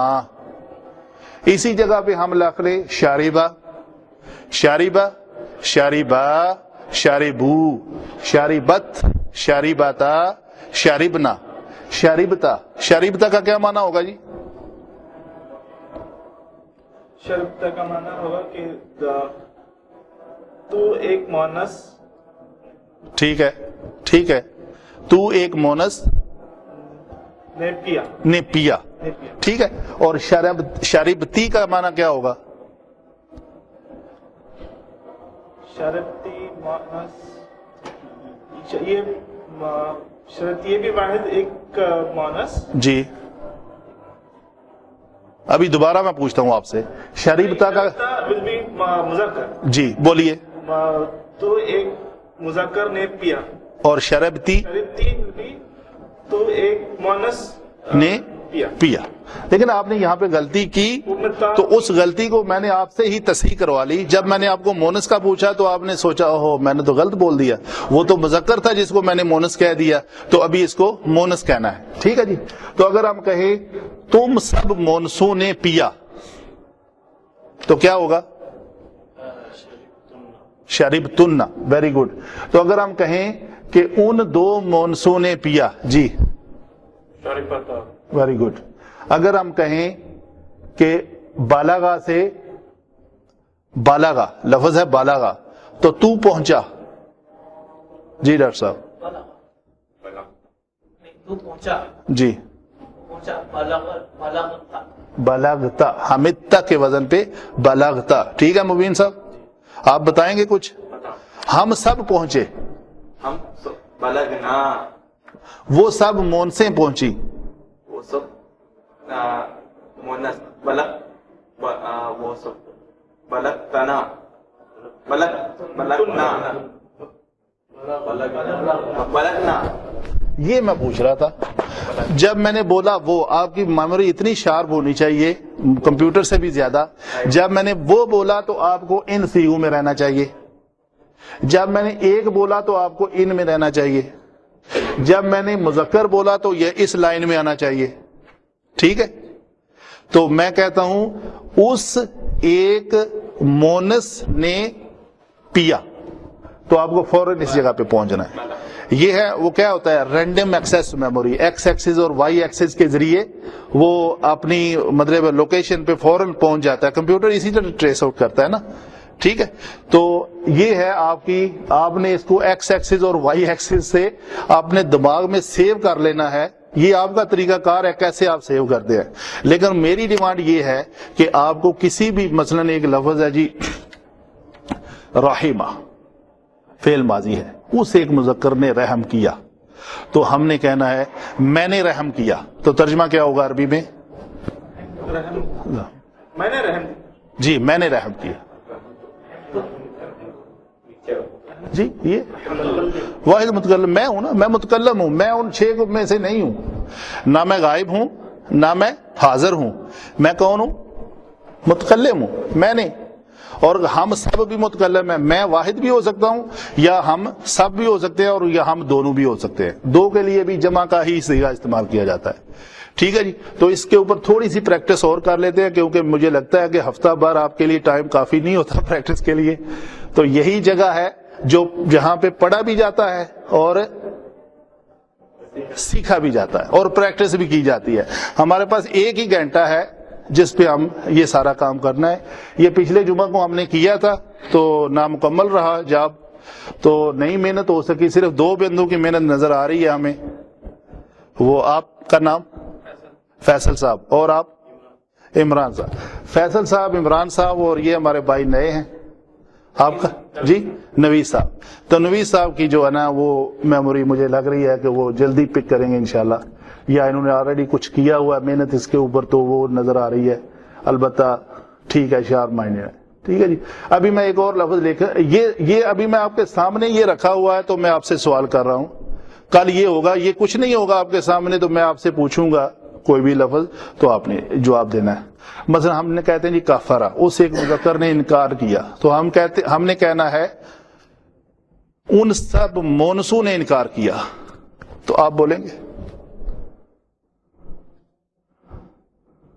اسی جگہ پہ ہم لکھ لیں شاربا, شاربا, شاربا, شاربو, شاربت, شاربتا, شاربنا, شاربتا. شاربتا کا کیا معنی ہوگا جی؟ شربتا کا معنی ہوگا کہ تو ایک مونس. ٹھیک ہے, ٹھیک ہے. تو ایک مونس نے پیا, نے پیا. ٹھیک ہے. اور شاربتی کا معنی کیا ہوگا؟ شربتی مونس, یہ شرط, یہ بھی واحد ایک مونس. جی ابھی دوبارہ میں پوچھتا ہوں آپ سے, شریبتا کا will be مذکر. جی بولیے. تو ایک مذکر نے پیا, اور شربتی شربتی will be تو ایک مونس نے پیا. پیا. لیکن آپ نے یہاں پہ غلطی کی, تو اس غلطی کو میں نے آپ سے ہی تصحیح کروا لی. جب میں نے آپ کو مونس کا پوچھا تو آپ نے سوچا اوہ میں نے تو غلط بول دیا, وہ تو مذکر تھا جس کو میں نے مونس کہہ دیا, تو ابھی اس کو مونس کہنا ہے. ٹھیک ہے جی. تو اگر ہم کہیں تم سب مونسوں نے پیا تو کیا ہوگا؟ شربتن. Very good. تو اگر ہم کہیں کہ ان دو مونسوں نے پیا, جی ویری گڈ. اگر ہم کہیں کہ بالاغا سے, بالاغا لفظ ہے بالاغا, تو پہنچا, جی ڈاکٹر صاحب. جی بلاغتا, حمدتا کے وزن پہ بلاغتا. ٹھیک ہے مبین صاحب, آپ بتائیں گے کچھ؟ ہم سب پہنچے, ہم بلغنا, وہ سب مونسیں پہنچی, وہ سب مونس, وہ سب بلغتنا, بلغنا, بلغنا. یہ میں پوچھ رہا تھا. جب میں نے بولا وہ, آپ کی میموری اتنی شارپ ہونی چاہیے کمپیوٹر سے بھی زیادہ. جب میں نے وہ بولا تو آپ کو ان سیگوں میں رہنا چاہیے. جب میں نے ایک بولا تو آپ کو ان میں رہنا چاہیے. جب میں نے مذکر بولا تو یہ اس لائن میں آنا چاہیے. ٹھیک ہے. تو میں کہتا ہوں اس ایک مونس نے پیا, تو آپ کو فوراً اس جگہ پہ پہنچنا ہے. یہ ہے وہ کیا ہوتا ہے random access memory, X axis اور وائی ایکسس کے ذریعے وہ اپنی مطلب لوکیشن پہ فوراً پہنچ جاتا ہے, کمپیوٹر اسی طرح ٹریس آؤٹ کرتا ہے نا. ٹھیک ہے, تو یہ ہے آپ نے اس کو ایکس ایکسس اور وائی ایکسس سے آپ نے دماغ میں سیو کر لینا ہے. یہ آپ کا طریقہ کار ہے کیسے آپ سیو کرتے ہیں. لیکن میری ڈیمانڈ یہ ہے کہ آپ کو کسی بھی مثلاً ایک لفظ ہے جی رحیمہ, فعل ماضی ہے, اس ایک مذکر نے رحم کیا, تو ہم نے کہنا ہے میں نے رحم کیا, تو ترجمہ کیا ہوگا عربی میں؟ میں نے رحم جی میں نے رحم کیا. جی یہ واحد متکلم میں ہوں نا, میں متکلم ہوں, میں ان 6 میں سے نہیں ہوں, نہ میں غائب ہوں نہ میں حاضر ہوں. میں کون ہوں؟ متکلم ہوں, میں نے. اور ہم سب بھی متکلم ہیں, میں واحد بھی ہو سکتا ہوں یا ہم سب بھی ہو سکتے ہیں اور یا ہم دونوں بھی ہو سکتے ہیں. دو کے لیے بھی جمع کا ہی صیغہ استعمال کیا جاتا ہے. ٹھیک ہے جی, تو اس کے اوپر تھوڑی سی پریکٹس اور کر لیتے ہیں کیونکہ مجھے لگتا ہے کہ ہفتہ بھر آپ کے لیے ٹائم کافی نہیں ہوتا پریکٹس کے لیے. تو یہی جگہ ہے جہاں پہ پڑھا بھی جاتا ہے اور سیکھا بھی جاتا ہے اور پریکٹس بھی کی جاتی ہے. ہمارے پاس 1 ہی گھنٹہ ہے جس پہ ہم یہ سارا کام کرنا ہے. یہ پچھلے جمعہ کو ہم نے کیا تھا تو نامکمل رہا جاب, تو نہیں محنت ہو سکی. صرف 2 بندوں کی محنت نظر آ رہی ہے ہمیں. وہ آپ کا نام فیصل صاحب اور آپ عمران صاحب. فیصل صاحب, عمران صاحب اور یہ ہمارے بھائی نئے ہیں. آپ کا جی نوید صاحب. تو نوید صاحب کی جو ہے نا وہ میموری مجھے لگ رہی ہے کہ وہ جلدی پک کریں گے انشاءاللہ, یا انہوں نے آلریڈی کچھ کیا ہوا ہے محنت اس کے اوپر تو وہ نظر آ رہی ہے. البتہ ٹھیک ہے, شارپ مائنڈ ہے. ٹھیک ہے جی. ابھی میں ایک اور لفظ لے کر یہ ابھی میں آپ کے سامنے یہ رکھا ہوا ہے تو میں آپ سے سوال کر رہا ہوں. کل یہ ہوگا, یہ کچھ نہیں ہوگا آپ کے سامنے تو میں آپ سے پوچھوں گا کوئی بھی لفظ تو آپ نے جواب دینا ہے. مثلا ہم نے کہتے ہیں جی کفرا, اس ایک مذکر نے انکار کیا, تو ہم نے کہنا ہے ان سب مونسوں نے انکار کیا. تو آپ بولیں گے,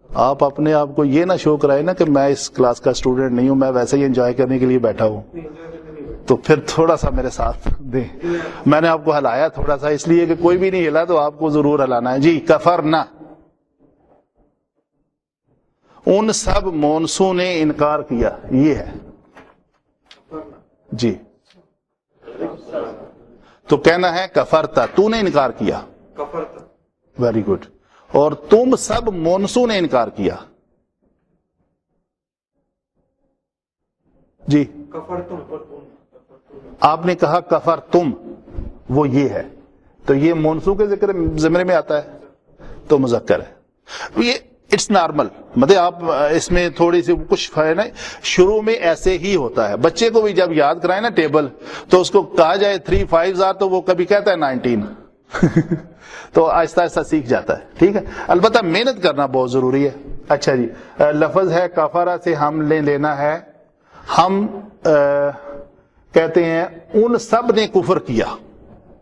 آپ اپنے آپ کو یہ نہ شو کرائے نا کہ میں اس کلاس کا اسٹوڈنٹ نہیں ہوں, میں ویسے ہی انجوائے کرنے کے لیے بیٹھا ہوں. تو پھر تھوڑا سا میرے ساتھ دیں. میں نے آپ کو ہلایا تھوڑا سا اس لیے کہ کوئی بھی نہیں ہلا تو آپ کو ضرور ہلانا ہے. جی کفرنا, ان سب مونسوں نے انکار کیا, یہ ہے جی. تو کہنا ہے کفرتا, تو نے انکار کیا. Very good. اور تم سب مونسوں نے انکار کیا. جی آپ نے کہا کفر تم, وہ یہ ہے, تو یہ مونسوں کے ذکر زمرے میں آتا ہے تو مذکر ہے. یہ اٹس نارمل, مطلب آپ اس میں تھوڑی سی کچھ فائدہ نہیں. شروع میں ایسے ہی ہوتا ہے. بچے کو بھی جب یاد کرائے نا ٹیبل تو اس کو کہا جائے 3 5 تو وہ کبھی کہتا ہے 19 تو آہستہ آہستہ سیکھ جاتا ہے. ٹھیک ہے, البتہ محنت کرنا بہت ضروری ہے. اچھا جی, لفظ ہے کفارہ سے ہم نے لینا ہے, ہم کہتے ہیں ان سب نے کفر کیا,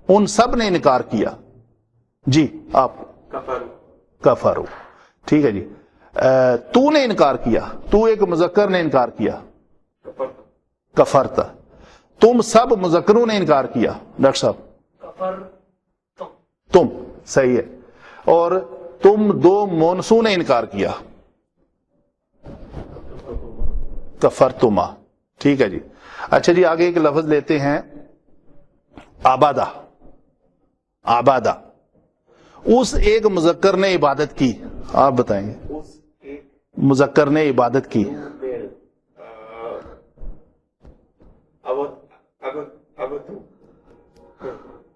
ان سب نے انکار کیا. جی آپ کفر. ٹھیک ہے جی. تو نے انکار کیا, تو ایک مذکر نے انکار کیا, کفرتا. تم سب مذکروں نے انکار کیا. ڈاکٹر صاحب تم صحیح ہے. اور تم 2 مونسوں نے انکار کیا, کفرتما. ٹھیک ہے جی. اچھا جی, آگے ایک لفظ لیتے ہیں آبادہ. آبادہ, اس ایک مذکر نے عبادت کی. آپ بتائیں گے مذکر نے عبادت کی.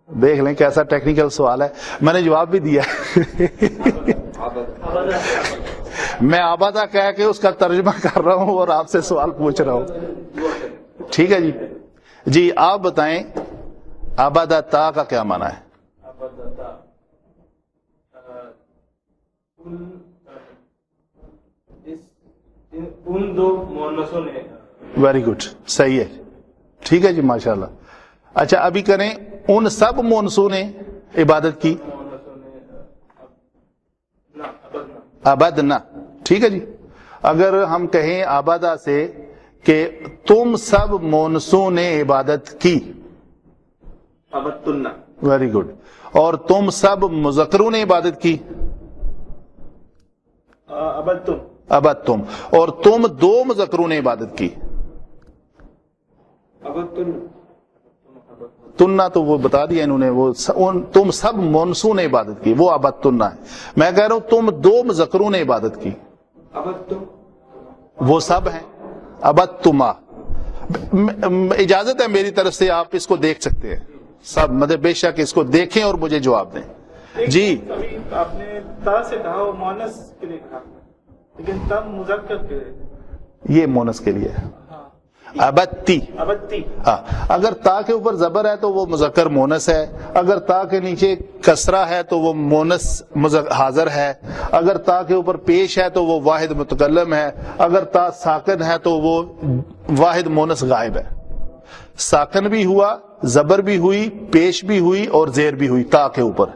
دیکھ لیں کیسا ٹیکنیکل سوال ہے, میں نے جواب بھی دیا. میں آبادہ کہہ کے اس کا ترجمہ کر رہا ہوں اور آپ سے سوال پوچھ رہا ہوں. ٹھیک ہے جی. جی آپ بتائیں آبادہ تا کا کیا معنی ہے؟ ان 2 مونسوں نے. ویری گڈ, صحیح ہے. ٹھیک ہے جی, ماشاءاللہ. اچھا ابھی کریں ان سب مونسوں نے عبادت کی. ابدنا. ٹھیک ہے جی. اگر ہم کہیں آبادہ سے کہ تم سب مونسوں نے عبادت کی, ویری گڈ. اور تم سب مذکروں نے عبادت کی. عبدتم. ابد تم. اور تم دو مذکروں نے عبادت کی. تننا تو وہ بتا دیا انہوں نے, وہ تم سب مونسوں نے عبادت کی, وہ ابد تننا ہے. میں کہہ رہا ہوں تم دو مذکروں نے عبادت کی, وہ سب ہیں. ابد تما, اجازت ہے میری طرف سے, آپ اس کو دیکھ سکتے ہیں سب, مطلب بے شک اس کو دیکھیں اور مجھے جواب دیں. جی ابھی آپ نے تا سے کہا وہ مونس کے لیے کہا, لیکن تب مذکر کے لیے. یہ مونس کے لیے ہے. ابتی. ابتی. ہاں, اگر تا کے اوپر زبر ہے تو وہ مذکر مونس ہے, اگر تا کے نیچے کسرہ ہے تو وہ مونس حاضر ہے, اگر تا کے اوپر پیش ہے تو وہ واحد متکلم ہے, اگر تا ساکن ہے تو وہ واحد مونس غائب ہے. ساکن بھی ہوا, زبر بھی ہوئی, پیش بھی ہوئی اور زیر بھی ہوئی تا کے اوپر.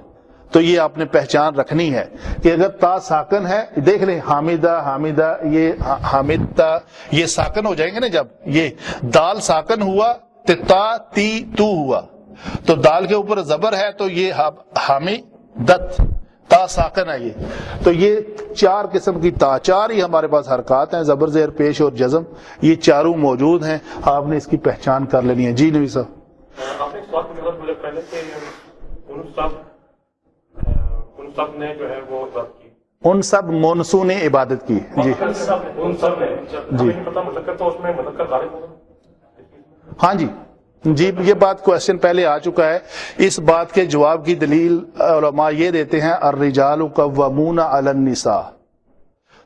تو یہ آپ نے پہچان رکھنی ہے کہ اگر تا ساکن ہے, دیکھ لیں حامدہ حامدہ, یہ حامدہ یہ ساکن ہو جائیں گے نا. جب یہ دال ساکن ہوا تو تا تی تو ہوا, تو دال کے اوپر زبر ہے تو یہ حامدت, تا ساکن ہے یہ. تو یہ چار قسم کی تا, چار ہی ہمارے پاس حرکات ہیں, زبر زیر پیش اور جزم, یہ چاروں موجود ہیں. آپ نے اس کی پہچان کر لینی ہے. جی نبی صاحب, آپ نے ایک سوال پوچھا تھا پہلے کہ ان سب نے جو ہے وہ عبادت کی, ان سب مونسوں نے عبادت کی. جی ان سب نے جی پتا مذکر تو اس میں مذکر غالب ہوگا. ہاں جی جی, یہ بات کوشچن پہلے آ چکا ہے. اس بات کے جواب کی دلیل علماء یہ دیتے ہیں الرجال قوامون علی النساء.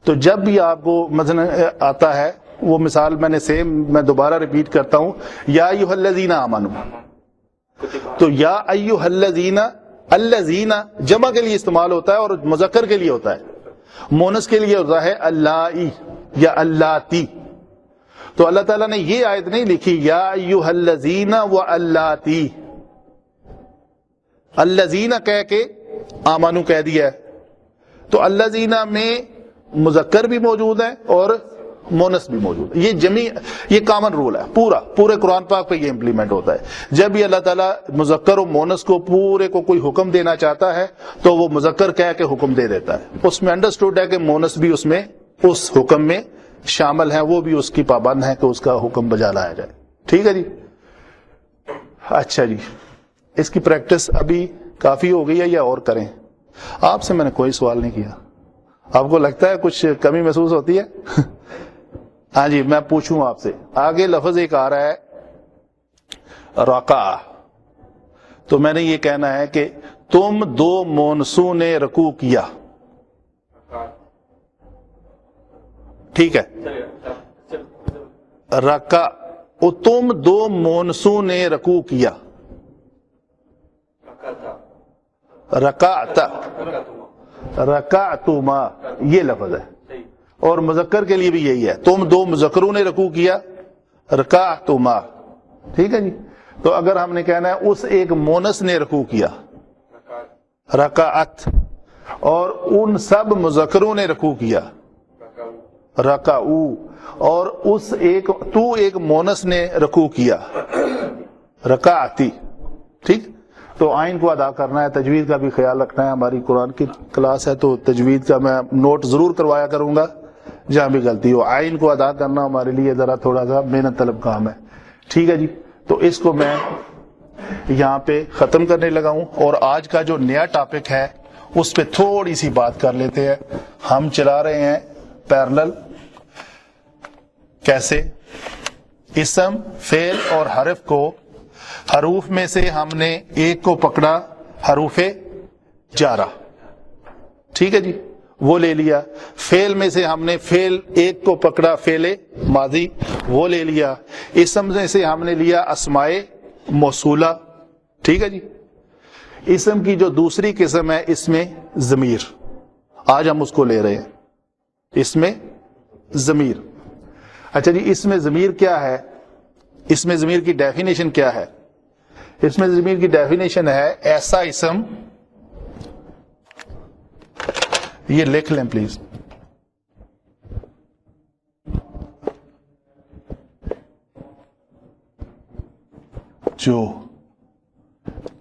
تو جب بھی آپ کو مثلا آتا ہے, وہ مثال میں نے سیم میں دوبارہ ریپیٹ کرتا ہوں, یا ایھا الذین آمنوا, تو یا ایھا الذین, الذین جمع کے لیے استعمال ہوتا ہے اور مذکر کے لیے ہوتا ہے, مونس کے لیے ہوتا ہے اللائی یا اللاتی. تو اللہ تعالیٰ نے یہ آیت نہیں لکھی یا ایھا الذین و اللاتی, الذین کہہ کے آمنو کہہ دیا ہے. تو الذین میں مذکر بھی موجود ہے اور مونس بھی موجود ہے. یہ جمی, یہ کامن رول ہے, پورے قرآن پاک پہ یہ امپلیمنٹ ہوتا ہے. جب بھی اللہ تعالیٰ مذکر و مونس کو پورے کو کوئی حکم دینا چاہتا ہے تو وہ مذکر کہہ کے حکم دے دیتا ہے. اس میں انڈرسٹوڈ ہے کہ مونس بھی اس میں اس حکم میں شامل ہیں, وہ بھی اس کی پابند ہیں کہ اس کا حکم بجا لایا جائے. ٹھیک ہے جی. اچھا جی, اس کی پریکٹس ابھی کافی ہو گئی ہے یا اور کریں؟ آپ سے میں نے کوئی سوال نہیں کیا. آپ کو لگتا ہے کچھ کمی محسوس ہوتی ہے؟ ہاں جی, میں پوچھوں آپ سے. آگے لفظ ایک آ رہا ہے رکع, تو میں نے یہ کہنا ہے کہ تم دو مونسوں نے رکوع کیا. ٹھیک ہے, رکع, تم دو مونسوں نے رکوع کیا. رکعت, رکعتما یہ لفظ ہے, اور مذکر کے لیے بھی یہی ہے, تم دو مذکروں نے رکوع کیا, رکعتما. ٹھیک ہے جی. تو اگر ہم نے کہنا ہے اس ایک مونس نے رکوع کیا, رکعت, اور ان سب مذکروں نے رکوع کیا, رکعو, اور اس ایک مونس نے رکوع کیا, رکعتی. ٹھیک. تو آئین کو ادا کرنا ہے, تجوید کا بھی خیال رکھنا ہے. ہماری قرآن کی کلاس ہے تو تجوید کا میں نوٹ ضرور کروایا کروں گا جہاں بھی غلطی ہو. آئین کو ادا کرنا ہمارے لیے ذرا تھوڑا سا محنت طلب کام ہے. ٹھیک ہے جی. تو اس کو میں یہاں پہ ختم کرنے لگا ہوں, اور آج کا جو نیا ٹاپک ہے اس پہ تھوڑی سی بات کر لیتے ہیں. ہم چلا رہے ہیں پیرلل. کیسے؟ اسم, فعل اور حرف کو, حروف میں سے ہم نے ایک کو پکڑا حروف جارہ. ٹھیک ہے جی, وہ لے لیا. فعل میں سے ہم نے فعل ایک کو پکڑا فعل ماضی, وہ لے لیا. اسم میں سے ہم نے لیا اسماء موصولہ. ٹھیک ہے جی. اسم کی جو دوسری قسم ہے اس میں ضمیر, آج ہم اس کو لے رہے ہیں, اس میں ضمیر. اچھا جی, اس میں ضمیر کیا ہے؟ اس میں ضمیر کی ڈیفینیشن کیا ہے؟ اس میں ضمیر کی ڈیفینیشن ہے ایسا اسم, یہ لکھ لیں پلیز, جو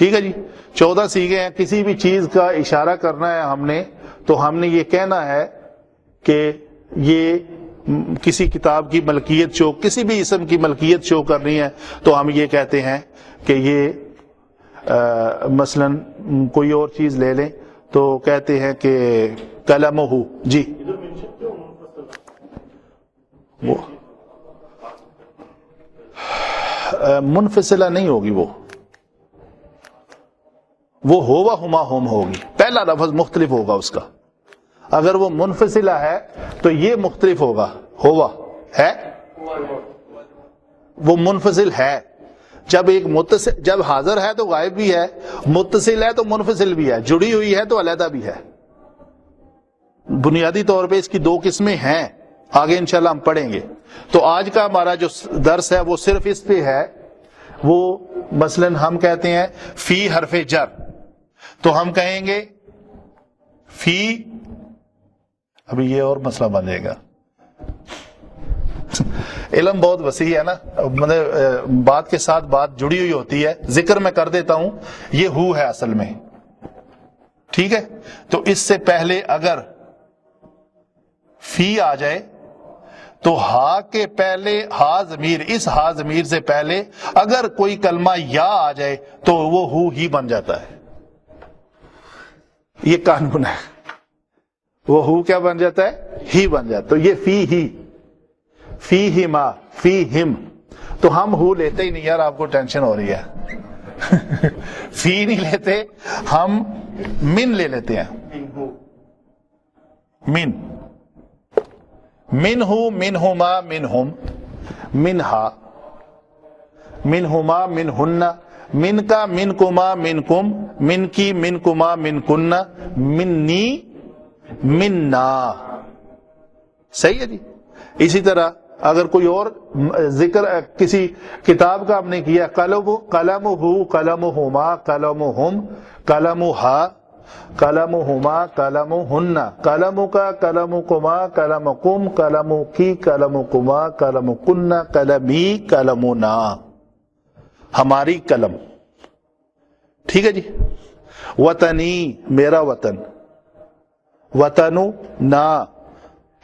ٹھیک ہے جی. 14 سیغے ہیں. کسی بھی چیز کا اشارہ کرنا ہے ہم نے تو ہم نے یہ کہنا ہے کہ یہ کسی کتاب کی ملکیت شو، کسی بھی اسم کی ملکیت شو کرنی ہے تو ہم یہ کہتے ہیں کہ یہ مثلا کوئی اور چیز لے لیں تو کہتے ہیں کہ قلمہ. جی وہ منفصلہ نہیں ہوگی، وہ ہوا ہما ہوم ہوگی. پہلا لفظ مختلف ہوگا اس کا. اگر وہ منفصلہ ہے تو یہ مختلف ہوگا. ہوا ہے، وہ منفصل ہے. جب ایک متصل، جب حاضر ہے تو غائب بھی ہے، متصل ہے تو منفصل بھی ہے، جڑی ہوئی ہے تو علیحدہ بھی ہے. بنیادی طور پہ اس کی دو قسمیں ہیں، آگے انشاءاللہ ہم پڑھیں گے. تو آج کا ہمارا جو درس ہے وہ صرف اس پہ ہے. وہ مثلا ہم کہتے ہیں فی حرف جر، تو ہم کہیں گے فی، ابھی یہ اور مسئلہ بن جائے گا. علم بہت وسیع ہے نا، مطلب بات کے ساتھ بات جڑی ہوئی ہوتی ہے. ذکر میں کر دیتا ہوں، یہ ہو ہے اصل میں، ٹھیک ہے. تو اس سے پہلے اگر فی آ جائے تو ہا کے پہلے ہا ضمیر، اس ہا ضمیر سے پہلے اگر کوئی کلمہ یا آ جائے تو وہ ہو ہی بن جاتا ہے. یہ قانون ہے، وہ ہو کیا بن جاتا ہے؟ ہی بن جاتا. تو یہ فی ہی، فی ہی ما، فی ہم. تو ہم ہو لیتے ہی نہیں یار، آپ کو ٹینشن ہو رہی ہے. فی نہیں لیتے، ہم من لے لیتے ہیں. من، من ہو، من ہما، من ہم، من ہا، من ہما، من ہن، من کا، من کما، من کم، من کی، من کما، من کن، منی، مننا. صحیح ہے جی. اسی طرح اگر کوئی اور ذکر کسی کتاب کا ہم نے کیا، قلم، قلم ہو، قلم ہما، قلم ہم، قلم ہا، قلم ہما، قلم ہن، قلم کا، قلم کما، قلم کم، قلم کی، قلم کما، قلم کن، قلمی، قلمنا. ہماری قلم. ٹھیک ہے جی. وطنی، میرا وطن. وطنو نا،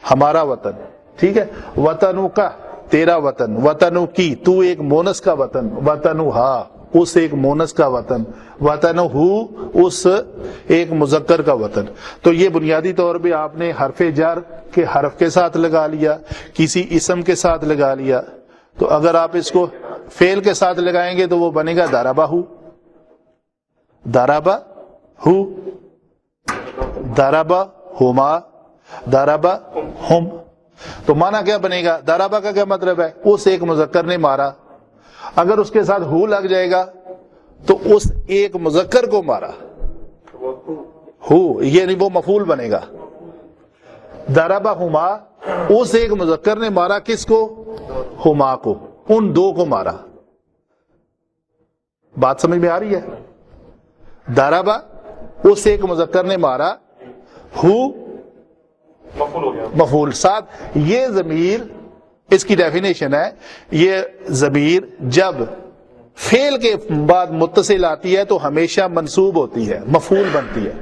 ہمارا وطن. ٹھیک ہے. وطنو کا، تیرا وطن. وطنو کی، تو ایک مونس کا وطن. وطنو ہا، اس ایک مونس کا وطن. وطن ہو، اس ایک مذکر کا وطن. تو یہ بنیادی طور پہ آپ نے حرف جر کے حرف کے ساتھ لگا لیا، کسی اسم کے ساتھ لگا لیا. تو اگر آپ اس کو فعل کے ساتھ لگائیں گے تو وہ بنے گا ضربہ ہو، ضربہ ہو، ضربہ ہما، ضربہ ہم. تو معنی کیا بنے گا؟ ضربہ کا کیا مطلب ہے؟ اس ایک مذکر نے مارا. اگر اس کے ساتھ ہو لگ جائے گا تو اس ایک مذکر کو مارا. ہو یعنی وہ مفعول بنے گا. ضربہ ہما، اس ایک مذکر نے مارا کس کو؟ ہما کو، ان دو کو مارا. بات سمجھ میں آ رہی ہے؟ ضربہ، اس ایک مذکر نے مارا، ہو مفعول ہو گیا. مفعول. ساتھ یہ ضمیر، اس کی ڈیفینیشن ہے، یہ ضمیر جب فعل کے بعد متصل آتی ہے تو ہمیشہ منصوب ہوتی ہے، مفعول بنتی ہے.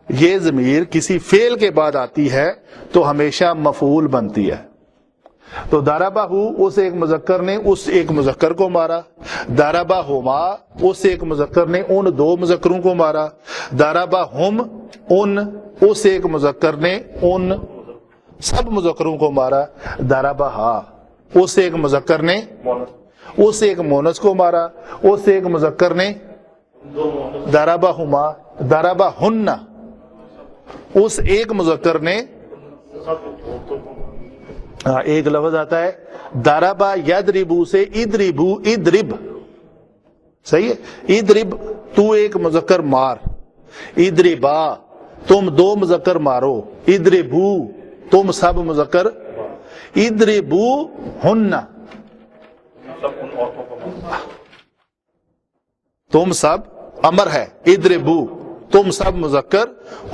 یہ ضمیر کسی فعل کے بعد آتی ہے تو ہمیشہ مفعول بنتی ہے. تو ضربہ ہو، اس ایک مذکر نے اس ایک مذکر کو مارا. ضربہ ہما، اس ایک مذکر نے ان دو مذکروں کو مارا. ضربہ ہم، ان اس ایک مذکر نے ان سب مذکروں کو مارا. ضربہ ہا، اس ایک مذکر نے اس ایک مونس کو مارا. اس ایک مذکر نے ضربہ ہما. ضربہ ہن، اس ایک مذکر نے، ایک لفظ آتا ہے ضربہ یضربو سے اضربو، اضرب. صحیح ہے. اضرب، تو ایک مذکر مار. اضربا، تم دو مذکر مارو. اضربو، تم سب مذکر. اضربو ہن، تم سب امر ہے. اضربو، تم سب مذکر.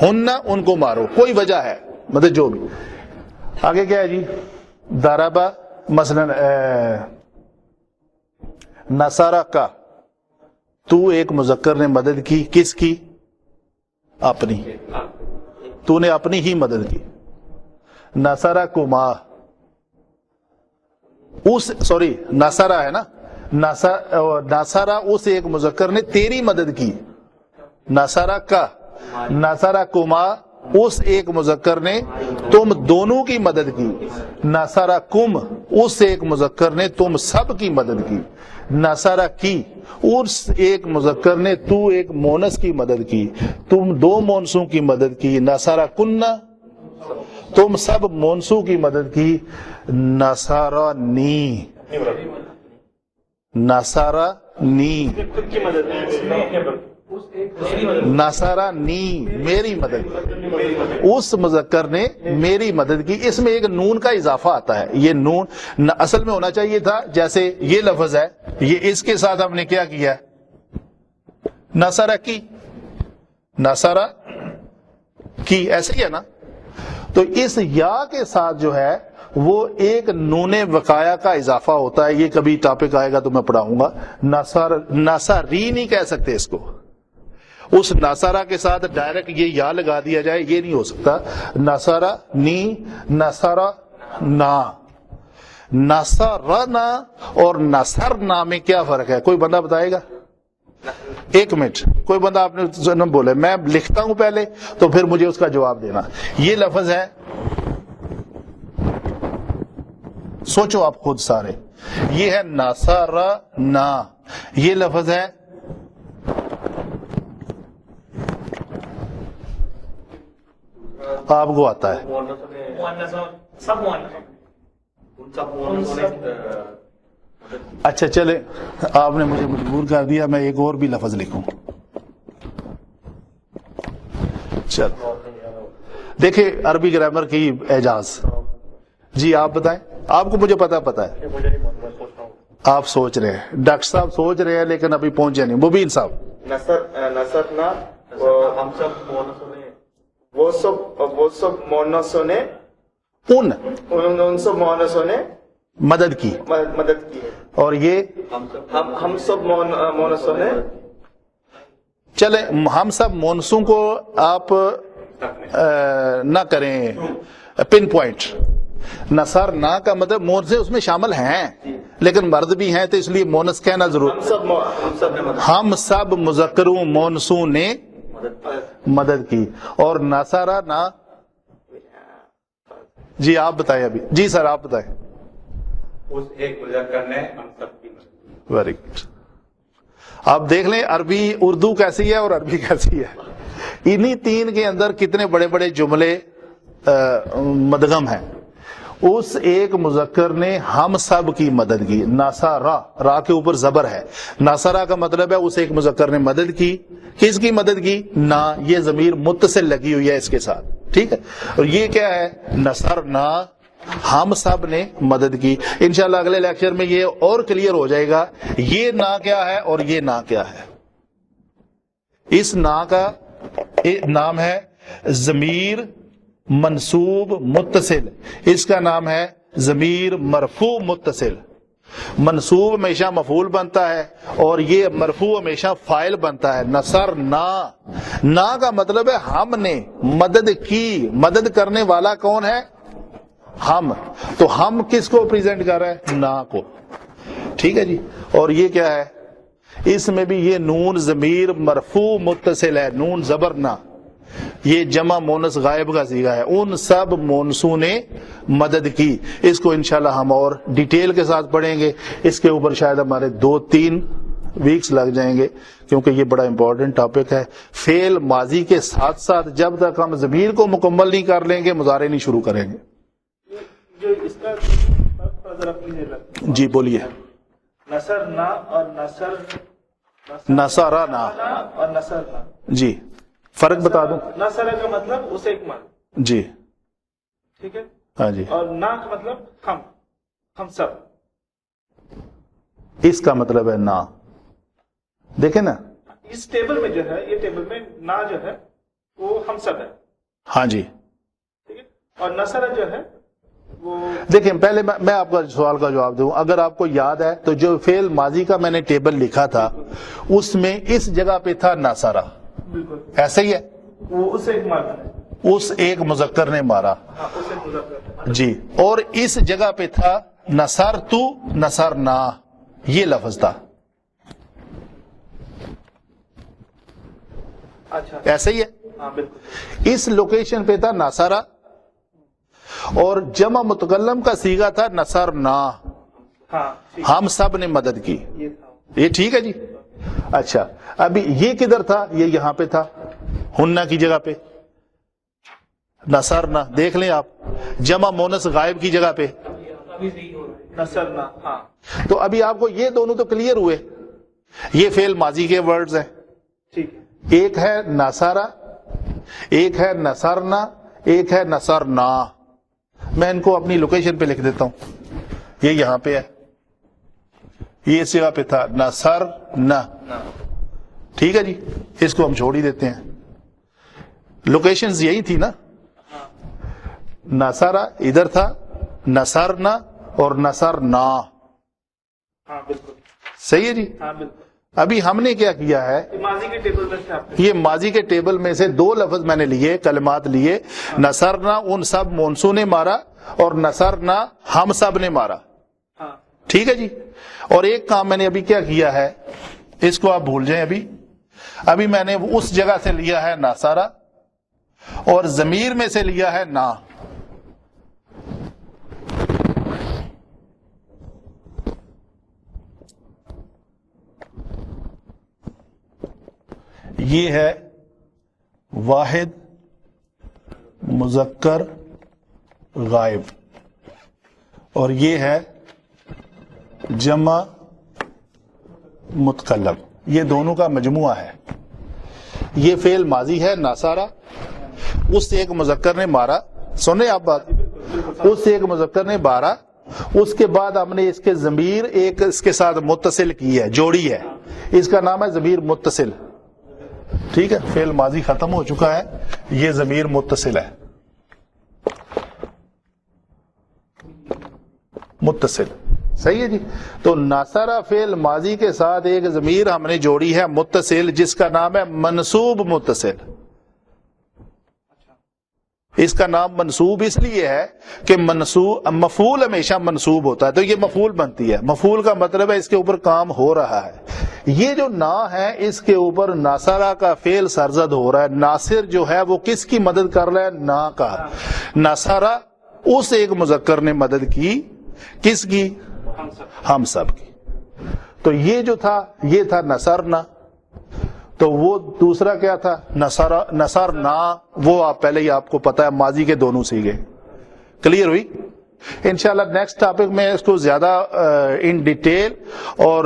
ہن، ان کو مارو. کوئی وجہ ہے، مطلب جو بھی. آگے کیا ہے جی؟ ضربہ مثلا نصارہ کا، تو ایک مذکر نے مدد کی کس کی؟ اپنی. تو نے اپنی ہی مدد کی. نصرہ کما اس سوری نصرہ ہے نا, نصرہ اس ایک مذکر نے تیری مدد کی. نصرہ کا نصرہ کما اس ایک مذکر نے تم دونوں کی مدد کی. نصرہ کم اس ایک مذکر نے تم سب کی مدد کی. نصرہ کی اس ایک مذکر نے تو ایک مونس کی مدد کی. تم دو مونسوں کی مدد کی. نصرہ کنہ تم سب مونسوں کی مدد کی. نصرہ نی نصرہ نی خود کی مدد نصرہ نی میری مدد کی. اس مذکر نے میری مدد کی. اس میں ایک نون کا اضافہ آتا ہے. یہ نون اصل میں ہونا چاہیے تھا جیسے یہ لفظ ہے, یہ اس کے ساتھ ہم نے کیا کیا ہے, نصرہ کی نصرہ کی ایسے ہی ہے نا. تو اس یا کے ساتھ جو ہے وہ ایک نون وقایا کا اضافہ ہوتا ہے. یہ کبھی ٹاپک آئے گا تو میں پڑھاؤں گا. نصری نہیں کہہ سکتے اس کو. اس نصرہ کے ساتھ ڈائریکٹ یہ یا لگا دیا جائے, یہ نہیں ہو سکتا. نصرہ نی نصرہ نا. نصرنا اور نصرنا میں کیا فرق ہے؟ کوئی بندہ بتائے گا؟ ایک منٹ, کوئی بندہ آپ نے بولے, میں لکھتا ہوں پہلے تو پھر مجھے اس کا جواب دینا. یہ لفظ ہے, سوچو آپ خود سارے, یہ ہے نصرنا. یہ لفظ ہے آپ کو آتا ہے. اچھا چلے, آپ نے مجھے مجبور کر دیا, میں ایک اور بھی لفظ لکھوں. چلو دیکھیں عربی گرامر کی اعجاز. جی آپ بتائیں, آپ کو مجھے پتا ہے, آپ سوچ رہے ہیں, ڈاکٹر صاحب سوچ رہے ہیں لیکن ابھی پہنچے نہیں. مبین صاحب نصرنا ہم سب مونسوں نے وہ سب مونسوں نے ان سب مونسوں نے مدد کی مدد کی ہے. اور یہ ہم سب مونسوں نے. چلے ہم سب مونسوں کو آپ نہ کریں پن پوائنٹ. نصر نا کا مطلب مونسے اس میں شامل ہیں لیکن مرد بھی ہیں, تو اس لیے مونس کہنا ضرور. ہم سب مذکروں مونسوں نے مدد کی. اور نصرہ نا. جی آپ بتائیں ابھی. جی سر آپ بتائیں. اس ایک مذکر نے ہم سب کی مدد. Very good. آپ دیکھ لیں عربی اردو کیسی ہے اور عربی کیسی ہے. انہی تین کے اندر کتنے بڑے بڑے جملے مدغم ہیں. اس ایک مذکر نے ہم سب کی مدد کی. نصرہ را کے اوپر زبر ہے. نصرہ کا مطلب ہے اس ایک مذکر نے مدد کی. کس کی مدد کی؟ نا. یہ ضمیر متصل لگی ہوئی ہے اس کے ساتھ, ٹھیک ہے. اور یہ کیا ہے؟ نصرنا ہم سب نے مدد کی. انشاءاللہ اگلے لیکچر میں یہ اور کلیئر ہو جائے گا یہ نا کیا ہے اور یہ نا کیا ہے. اس نا کا نام ہے ضمیر منصوب متصل. اس کا نام ہے ضمیر مرفوع متصل. منصوب ہمیشہ مفعول بنتا ہے اور یہ مرفوع ہمیشہ فاعل بنتا ہے. نصر نا کا مطلب ہے ہم نے مدد کی. مدد کرنے والا کون ہے؟ ہم. تو ہم کس کو پریزنٹ کر رہے ہیں؟ نا کو, ٹھیک ہے جی. اور یہ کیا ہے؟ اس میں بھی یہ نون ضمیر مرفوع متصل ہے. نون زبر نا, یہ جمع مونس غائب کا صیغہ ہے. ان سب مونسوں نے مدد کی. اس کو انشاءاللہ ہم اور ڈیٹیل کے ساتھ پڑھیں گے. اس کے اوپر شاید ہمارے 2-3 ویکس لگ جائیں گے کیونکہ یہ بڑا امپورٹنٹ ٹاپک ہے. فعل ماضی کے ساتھ ساتھ جب تک ہم ضمیر کو مکمل نہیں کر لیں گے مضارع نہیں شروع کریں گے. جو اس کا ذرا پلیز جی بولیے. نصر نا اور نصرہ نا اور نصر نا. جی فرق بتا دوں. نصر کا مطلب اسے ایک مرد, جی ٹھیک ہے. ہاں جی. اور نا کا مطلب ہم سب. اس کا مطلب ہے نا. دیکھیں نا اس ٹیبل میں جو ہے, یہ ٹیبل میں نا جو ہے وہ ہم سب ہے, ہاں جی. ٹھیک ہے. اور نصر جو ہے وہ دیکھیں پہلے میں آپ کا سوال کا جواب دوں. اگر آپ کو یاد ہے تو جو فعل ماضی کا میں نے ٹیبل لکھا تھا اس میں اس جگہ پہ تھا ناصرہ, بالکل ایسا ہی ہے, وہ اسے ایک مارتا ہے. اس ایک مذکر نے مارا ہاں اسے مذکر. جی, اور اس جگہ پہ تھا نصرت نصرنا, یہ لفظ تھا, اچھا ایسا ہی ہے. ہاں بالکل. اس لوکیشن پہ تھا ناصرہ اور جمع متکلم کا صیغہ تھا نصرنا, ہاں ٹھیک ہم سب نے مدد کی. یہ تھا. یہ ٹھیک ہے جی. اچھا ابھی یہ کدھر تھا, یہ یہاں پہ تھا ہننا کی جگہ پہ, نصرنا دیکھ لیں آپ, جمع مونس غائب کی جگہ پہ. نصرنا. ہاں تو ابھی آپ کو یہ دونوں تو کلیئر ہوئے, یہ فعل ماضی کے ورڈز ہیں, ٹھیک ہے. ایک ہے نصارہ, ایک ہے نصرنا, ایک ہے نصرنا. میں ان کو اپنی لوکیشن پہ لکھ دیتا ہوں, یہ یہاں پہ ہے, یہ اس جگہ پہ تھا نصرنا, ٹھیک ہے جی. اس کو ہم چھوڑ ہی دیتے ہیں, لوکیشنز یہی تھی نا, نصارہ ادھر تھا, نصرنا اور نصرنا. ہاں بالکل صحیح ہے جی. ہاں بالکل. ابھی ہم نے کیا کیا ہے, یہ ماضی کے ٹیبل میں سے آپ نے یہ ماضی کے ٹیبل میں سے دو لفظ میں نے لیے, کلمات لیے, نصرنا ان سب مونسو نے مارا اور نصرنا ہم سب نے مارا. ہاں ٹھیک ہے جی. اور ایک کام میں نے ابھی کیا کیا ہے, اس کو آپ بھول جائیں, ابھی میں نے اس جگہ سے لیا ہے ناصرہ اور ضمیر میں سے لیا ہے نا. یہ ہے واحد مذکر غائب اور یہ ہے جمع متکلم, یہ دونوں کا مجموعہ ہے. یہ فعل ماضی ہے ناصرہ, اس ایک مذکر نے مارا, سنیں آپ بات, اس ایک مذکر نے مارا, اس کے بعد ہم نے اس کے ضمیر ایک اس کے ساتھ متصل کی ہے, جوڑی ہے, اس کا نام ہے ضمیر متصل. ٹھیک ہے, فعل ماضی ختم ہو چکا ہے, یہ ضمیر متصل ہے, متصل. صحیح ہے جی. تو ناصرہ فعل ماضی کے ساتھ ایک ضمیر ہم نے جوڑی ہے متصل, جس کا نام ہے منصوب متصل. اس کا نام منصوب اس لیے ہے کہ مفعول ہمیشہ منصوب ہوتا ہے, تو یہ مفعول بنتی ہے. مفعول کا مطلب ہے اس کے اوپر کام ہو رہا ہے. یہ جو نا ہے اس کے اوپر ناصرہ کا فعل سرزد ہو رہا ہے. ناصر جو ہے وہ کس کی مدد کر رہا ہے, نا کا. ناصرہ اس ایک مذکر نے مدد کی, کس کی, ہم سب کی. تو یہ جو تھا یہ تھا نصرنا, تو وہ دوسرا کیا تھا نصرنا, وہ آپ پہلے ہی آپ کو پتا ہے ماضی کے دونوں سیغے. کلیئر ہوئی. انشاءاللہ نیکسٹ ٹاپک میں اس کو زیادہ ان ڈیٹیل اور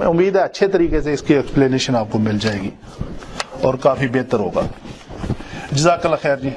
امید ہے اچھے طریقے سے اس کی ایکسپلینیشن آپ کو مل جائے گی اور کافی بہتر ہوگا. جزاک اللہ خیر جی.